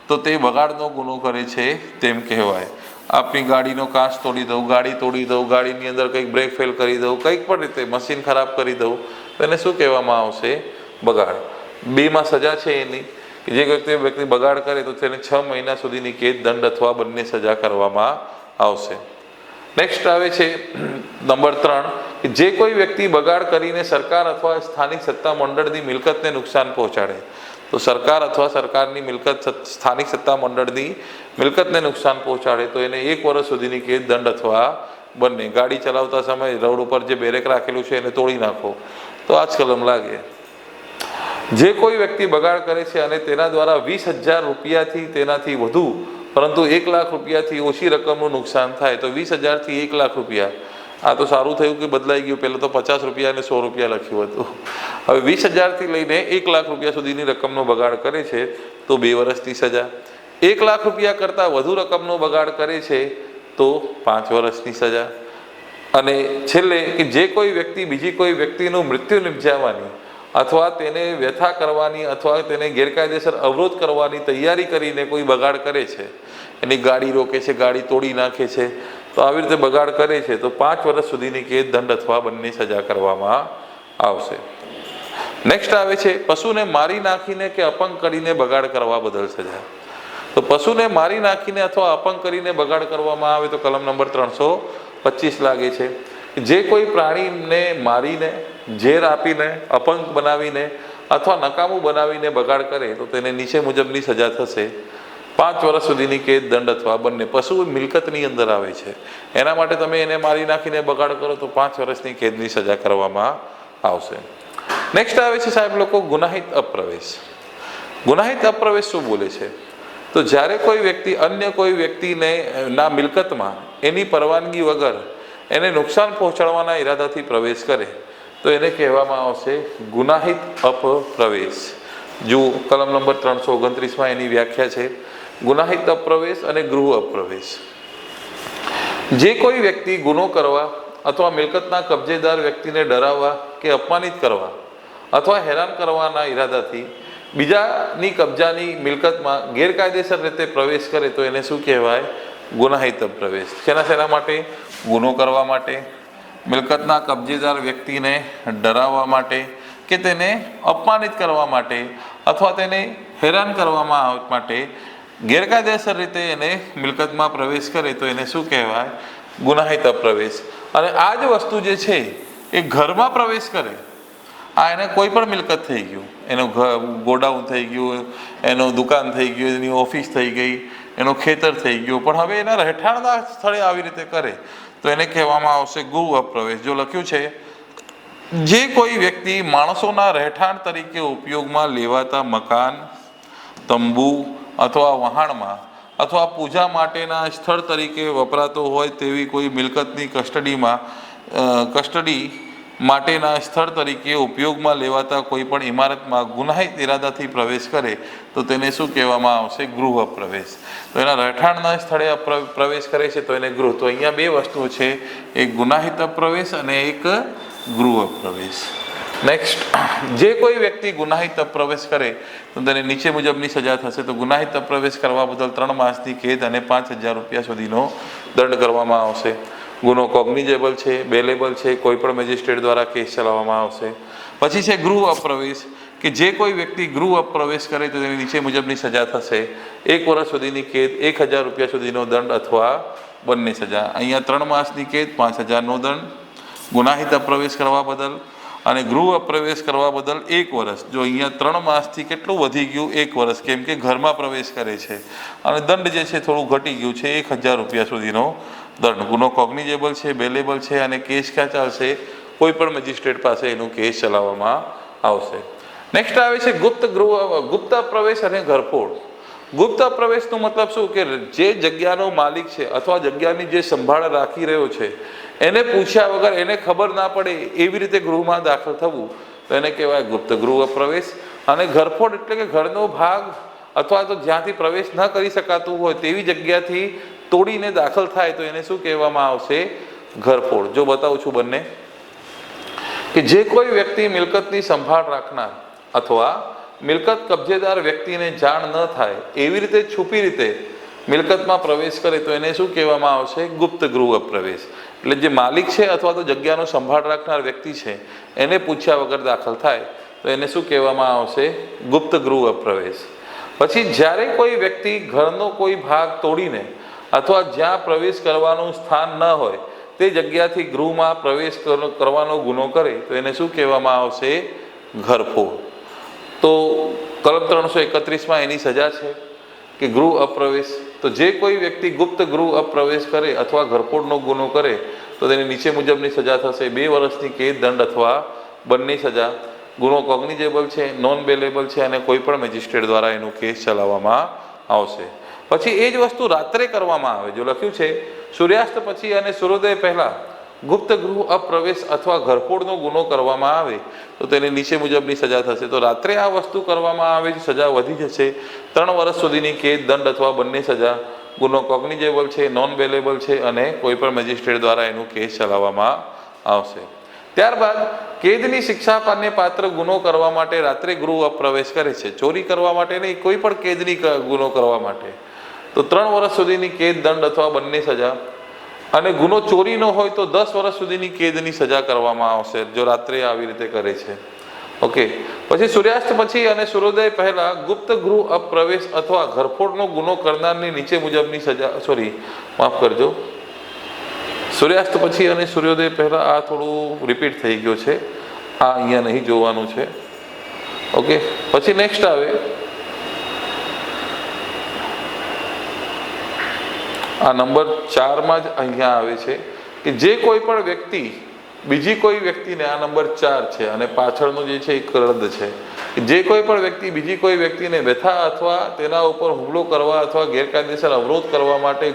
તો તે બગાડનો ગુનો કરે છે તેમ કહેવાય. આપણી ગાડીનો કાચ તોડી દઉં, ગાડી તોડી દઉં, ગાડીની અંદર કંઈક બ્રેક ફેલ કરી દઉં, કંઈક પણ રીતે મશીન ખરાબ કરી દઉં, તો એને શું કહેવામાં આવશે? બગાડ. 2માં સજા છે એની, કે જે વ્યક્તિ બગાડ કરે તો તેને 6 મહિના સુધીની કેદ, દંડ અથવા બંને સજા કરવામાં આવશે. નેક્સ્ટ આવે છે નંબર 3, કે જે કોઈ વ્યક્તિ બગાડ કરીને સરકાર અથવા સ્થાનિક સત્તા મંડળની મિલકતને નુકસાન પહોંચાડે. તો સરકાર અથવા સરકારની મિલકત, સ્થાનિક સત્તા મંડળની મિલકતને નુકસાન પહોંચાડે તો એને 1 વર્ષ સુધીની કેદ, દંડ અથવા બંને. ગાડી ચલાવતા સમયે રોડ ઉપર જે બેરેક રાખેલું છે એને તોડી નાખો તો આ જ કલમ લાગે. જે કોઈ વ્યક્તિ બગાડ કરે છે અને તેના દ્વારા 20,000 રૂપિયાથી તેનાથી વધુ પરંતુ 1 લાખ રૂપિયાથી ઓછી રકમનું નુકસાન થાય, તો 20,000 થી 1 લાખ રૂપિયા. આ તો સારું થયું કે બદલાઈ ગયું, પહેલાં તો 50 રૂપિયા અને 100 રૂપિયા લખ્યું હતું. હવે 20,000 થી લઈને 1 લાખ રૂપિયા સુધીની રકમનો બગાડ કરે છે તો 2 વર્ષની સજા. 1 લાખ રૂપિયા કરતાં વધુ રકમનો બગાડ કરે છે તો 5 વર્ષની સજા. અને છેલ્લે કે જે કોઈ વ્યક્તિ બીજી કોઈ વ્યક્તિનું મૃત્યુ નિપજાવવાની અથવા તેને વ્યથા કરવાની અથવા તેને ગેરકાયદેસર અવરોધ કરવાની તૈયારી કરીને કોઈ બગાડ કરે છે, એની ગાડી રોકે છે, ગાડી તોડી નાખે છે, તો આવી રીતે બગાડ કરે છે તો 5 વર્ષ સુધીની કેદ, દંડ અથવા બંને સજા કરવામાં આવશે. નેક્સ્ટ આવે છે પશુને મારી નાખીને કે અપંગ કરીને બગાડ કરવા બદલ સજા. તો પશુને મારી નાખીને અથવા અપંગ કરીને બગાડ કરવામાં આવે તો કલમ નંબર 325 લાગે છે. જે કોઈ પ્રાણીને મારીને, ઝેર આપીને, અપંગ બનાવીને અથવા નકામું બનાવીને બગાડ કરે તો તેને નીચે મુજબની સજા થશે. 5 વર્ષ સુધીની કેદ, દંડ અથવા બંને. પશુ મિલકતની અંદર આવે છે, એના માટે તમે એને મારી નાખીને બગાડ કરો તો 5 વર્ષની કેદની સજા કરવામાં આવશે. નેક્સ્ટ આવે છે સાહેબ લોકો ગુનાહિત અપ્રવેશ. ગુનાહિત અપ્રવેશ શું બોલે છે? તો જ્યારે કોઈ વ્યક્તિ અન્ય કોઈ વ્યક્તિને ના મિલકતમાં એની પરવાનગી વગર એને નુકસાન પહોંચાડવાના ઈરાદાથી પ્રવેશ કરે તો એને કહેવામાં આવશે ગુનાહિત અપ્રવેશ. જો કલમ નંબર 329માં એની વ્યાખ્યા છે. ગુનાહિત અપ્રવેશ અને ગૃહ અપ્રવેશ. જે કોઈ વ્યક્તિ ગુનો કરવા અથવા મિલકતના કબજેદાર વ્યક્તિને ડરાવવા કે અપમાનિત કરવા અથવા હેરાન કરવાના ઈરાદાથી બીજાની કબજાની મિલકતમાં ગેરકાયદેસર રીતે પ્રવેશ કરે તો એને શું કહેવાય? ગુનાહિત પ્રવેશ. શેના માટે? ગુનો કરવા માટે, મિલકતના કબજેદાર વ્યક્તિને ડરાવવા માટે કે તેને અપમાનિત કરવા માટે અથવા તેને હેરાન કરવામાં માટે ગેરકાયદેસર રીતે એને મિલકતમાં પ્રવેશ કરે તો એને શું કહેવાય? ગુનાહિત પ્રવેશ. અને આ જ વસ્તુ જે છે એ ઘરમાં પ્રવેશ કરે, એને કોઈ પણ મિલકત થઈ ગયું, એનું ગોડાઉન થઈ ગયું, એનું દુકાન થઈ ગયું, એની ઓફિસ થઈ ગઈ, એનું ખેતર થઈ ગયું, પણ હવે એના રહેઠાણના સ્થળે આવી રીતે કરે તો એને કહેવામાં આવશે ગૃહ પ્રવેશ. જો લખ્યું છે, જે કોઈ વ્યક્તિ માણસોના રહેઠાણ તરીકે ઉપયોગમાં લેવાતા મકાન, તંબુ અથવા વહાણમાં અથવા પૂજા માટેના સ્થળ તરીકે વપરાતો હોય તેવી કોઈ મિલકતની કસ્ટડી માટેના સ્થળ તરીકે ઉપયોગમાં લેવાતા કોઈ પણ ઇમારતમાં ગુનાહિત ઇરાદાથી પ્રવેશ કરે તો તેને શું કહેવામાં આવશે? ગૃહ પ્રવેશ. તો એના રહેઠાણના સ્થળે પ્રવેશ કરે છે તો એને ગૃહ. તો અહીંયા બે વસ્તુઓ છે, એક ગુનાહિત પ્રવેશ અને એક ગૃહ પ્રવેશ. નેક્સ્ટ, જે કોઈ વ્યક્તિ ગુનાહિત પ્રવેશ કરે તો તેને નીચે મુજબની સજા થશે. તો ગુનાહિત પ્રવેશ કરવા બદલ 3 માસની કેદ અને 5,000 રૂપિયા સુધીનો દંડ કરવામાં આવશે. ગુનો કોગ્નિઝેબલ છે, બેલેબલ છે, કોઈ પણ મેજિસ્ટ્રેટ દ્વારા કેસ ચલાવવામાં આવશે. પછી છે ગૃહ અપ્રવેશ, કે જે કોઈ વ્યક્તિ ગૃહ અપ્રવેશ કરે તો તેની નીચે મુજબની સજા થશે: 1 વર્ષ સુધીની કેદ, 1,000 રૂપિયા સુધીનો દંડ અથવા બંને સજા. અહીંયા 3 માસની કેદ, 5,000નો દંડ ગુનાહિત પ્રવેશ કરવા બદલ, અને ગૃહ અપ્રવેશ કરવા બદલ 1 વર્ષ. જો અહીંયા 3 માસથી કેટલું વધી ગયું? 1 વર્ષ, કેમ કે ઘરમાં પ્રવેશ કરે છે. અને દંડ જે છે થોડું ઘટી ગયું છે, 1,000 રૂપિયા સુધીનો દંડ. ગુનો કોગ્નિઝેબલ છે, બેલેબલ છે, અને કેસ ક્યાં ચાલશે? કોઈ પણ મેજિસ્ટ્રેટ પાસે એનું કેસ ચલાવવામાં આવશે. નેક્સ્ટ આવે છે ગુપ્ત પ્રવેશ અને ઘરફોડ. ગુપ્ત પ્રવેશનો મતલબ શું? કે જે જગ્યાનો માલિક છે અથવા જગ્યાની જે સંભાળ રાખી રહ્યો છે એને પૂછ્યા વગર, એને ખબર ના પડે એવી રીતે ગૃહમાં દાખલ થવું તો એને કહેવાય ગુપ્ત ગૃહ પ્રવેશ. અને ઘરફોડ એટલે કે ઘરનો ભાગ અથવા તો જ્યાંથી પ્રવેશ ન કરી શકાતું હોય તેવી જગ્યાથી તોડીને દાખલ થાય તો એને શું કહેવામાં આવશે? ઘરફોડ. જો બતાવું છું બંને, કે જે કોઈ વ્યક્તિ મિલકતની સંભાળ રાખનાર અથવા મિલકત કબજેદાર વ્યક્તિને જાણ ન થાય એવી રીતે છુપી રીતે મિલકતમાં પ્રવેશ કરે તો એને શું કહેવામાં આવશે? ગુપ્ત ગૃહ પ્રવેશ. એટલે જે માલિક છે અથવા તો જગ્યાનો સંભાળ રાખનાર વ્યક્તિ છે એને પૂછ્યા વગર દાખલ થાય તો એને શું કહેવામાં આવશે? ગુપ્ત ગૃહ પ્રવેશ. પછી જ્યારે કોઈ વ્યક્તિ ઘરનો કોઈ ભાગ તોડીને અથવા જ્યાં પ્રવેશ કરવાનું સ્થાન ન હોય તે જગ્યાથી ગૃહમાં પ્રવેશ કરવાનો ગુનો કરે તો એને શું કહેવામાં આવશે? ઘરફોડ. તો કલમ 331માં એની સજા છે કે ગૃહ અપ્રવેશ. તો જે કોઈ વ્યક્તિ ગુપ્ત ગૃહ અપ્રવેશ કરે અથવા ઘરફોડનો ગુનો કરે તો તેની નીચે મુજબની સજા થશે: 2 વર્ષની કેદ, દંડ અથવા બંને સજા. ગુનો કોગ્નિઝેબલ છે, નોન બેલેબલ છે, અને કોઈ પણ મેજિસ્ટ્રેટ દ્વારા એનું કેસ ચલાવવામાં આવશે. પછી એ જ વસ્તુ રાત્રે કરવામાં આવે. જો લખ્યું છે, સૂર્યાસ્ત પછી અને સૂર્યોદય પહેલા ગુપ્ત ગૃહ અપ્રવેશ અથવા ઘરફોડનો ગુનો કરવામાં આવે તો તેને નીચે મુજબની સજા થશે. તો રાત્રે આ વસ્તુ કરવામાં આવે છે, સજા વધી જશે: 3 વર્ષ સુધીની કેદ, દંડ અથવા બંને સજા. ગુનો કોગ્નિઝેબલ છે, નોન બેલેબલ છે, અને કોઈ પણ મેજિસ્ટ્રેટ દ્વારા એનું કેસ ચલાવવામાં આવશે. ત્યારબાદ કેદની શિક્ષા પાત્ર ગુનો કરવા માટે રાત્રે ગૃહ અપ્રવેશ કરે છે. ચોરી કરવા માટે નહીં, કોઈ પણ કેદની ગુનો કરવા માટે તો 3 વર્ષ સુધીની કેદ, દંડ અથવા બંને સજા. અને ગુનો ચોરીનો હોય તો 10 વર્ષ સુધીની કેદની સજા કરવામાં આવશે જો રાત્રે આવી રીતે કરે છે. ઓકે. પછી સૂર્યાસ્ત પછી અને સૂર્યોદય પહેલા ગુપ્ત ગૃહ અપ્રવેશ અથવા ઘરફોડનો ગુનો કરનારની નીચે મુજબની સજા, માફ કરજો, સૂર્યાસ્ત પછી અને સૂર્યોદય પહેલા આ થોડું રિપીટ થઈ ગયો છે, આ અહીંયા નહીં જોવાનું છે. ઓકે. પછી નેક્સ્ટ આવે આ નંબર 4માં જ અહીંયા આવે છે કે જે કોઈ પણ વ્યક્તિ બીજી કોઈ વ્યક્તિને, આ નંબર 4 છે અને પાછળનું જે છે એ રદ છે, કે જે કોઈ પણ વ્યક્તિ બીજી કોઈ વ્યક્તિને વ્યથા અથવા તેના ઉપર હુમલો કરવા અથવા ગેરકાયદેસર અવરોધ કરવા માટે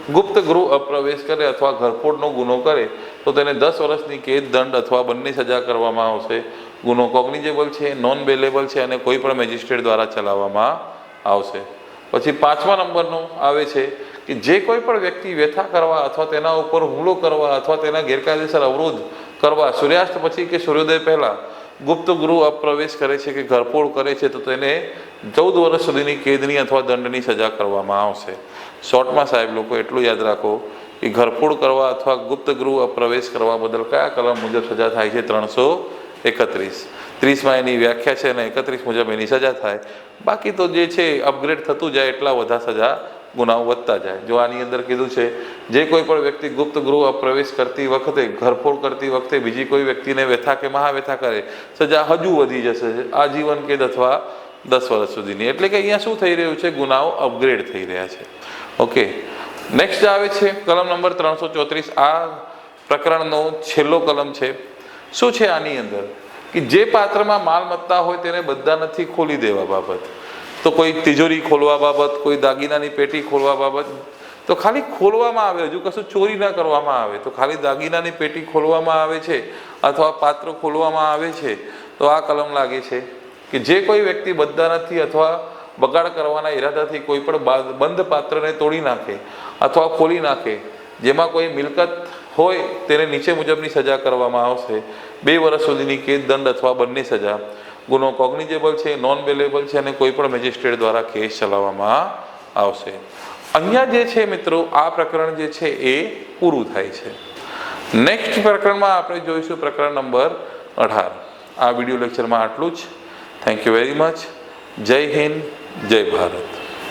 ગુપ્ત ગૃહ અપ્રવેશ કરે અથવા ઘરફોડનો ગુનો કરે તો તેને 10 વર્ષની કેદ, દંડ અથવા બંને સજા કરવામાં આવશે. ગુનો કોગ્નિઝેબલ છે, નોન બેલેબલ છે, અને કોઈ પણ મેજિસ્ટ્રેટ દ્વારા ચલાવવામાં આવશે. પછી 5મા નંબરનો આવે છે કે જે કોઈ પણ વ્યક્તિ વ્યથા કરવા અથવા તેના ઉપર હુમલો કરવા અથવા તેના ગેરકાયદેસર અવરોધ કરવા સૂર્યાસ્ત પછી કે સૂર્યોદય પહેલાં ગુપ્ત ગૃહ અપ્રવેશ કરે છે કે ઘરફોડ કરે છે તો તેને 14 વર્ષ સુધીની કેદની અથવા દંડની સજા કરવામાં આવશે. શોર્ટમાં સાહેબ લોકો એટલું યાદ રાખો કે ઘરફોડ કરવા અથવા ગુપ્ત ગૃહ અપ્રવેશ કરવા બદલ કયા કલમ મુજબ સજા થાય છે? 331. 30માં એની વ્યાખ્યા છે અને 31 મુજબ એની સજા થાય. બાકી તો જે છે અપગ્રેડ થતું જાય એટલા બધા સજા ગુનાઓ વધતા જાય. જો આની અંદર કીધું છે જે કોઈ પણ વ્યક્તિ ગુપ્ત ગૃહ અપ્રવેશ કરતી વખતે ઘરફોડ કરતી વખતે બીજી કોઈ વ્યક્તિને વ્યથા કે મહાવ્યથા કરે સજા હજુ વધી જશે, આજીવન કેદ અથવા 10 વર્ષ સુધીની. એટલે કે અહીંયા શું થઈ રહ્યું છે? ગુનાઓ અપગ્રેડ થઈ રહ્યા છે. ઓકે, નેક્સ્ટ આવે છે કલમ નંબર 334. આ પ્રકરણનો છેલ્લો કલમ છે. શું છે આની અંદર? કે જે પાત્રમાં માલમત્તા હોય તેને બધા નથી ખોલી દેવા બાબત. તો કોઈ તિજોરી ખોલવા બાબત, કોઈ દાગીનાની પેટી ખોલવા બાબત, તો ખાલી ખોલવામાં આવે, હજુ કશું ચોરી ના કરવામાં આવે, તો ખાલી દાગીનાની પેટી ખોલવામાં આવે છે અથવા પાત્ર ખોલવામાં આવે છે તો આ કલમ લાગે છે. કે જે કોઈ વ્યક્તિ બદદાનતથી અથવા બગાડ કરવાના ઈરાદાથી કોઈ પણ બંધ પાત્રને તોડી નાખે અથવા ખોલી નાખે જેમાં કોઈ મિલકત હોય તેને નીચે મુજબની સજા કરવામાં આવશે: 2 વર્ષ સુધીની કેદ, દંડ અથવા બંને સજા. ગુનો કોગ્નિઝેબલ છે, નોન બેલેબલ છે અને કોઈ પણ મેજિસ્ટ્રેટ દ્વારા કેસ ચલાવવામાં આવશે. અહીંયા જે છે મિત્રો આ પ્રકરણ જે છે એ પૂરું થાય છે. નેક્સ્ટ પ્રકરણમાં આપણે જોઈશું પ્રકરણ નંબર 18. આ વિડીયો લેક્ચરમાં આટલું જ. Thank you very much. જય હિન્દ, જય ભારત.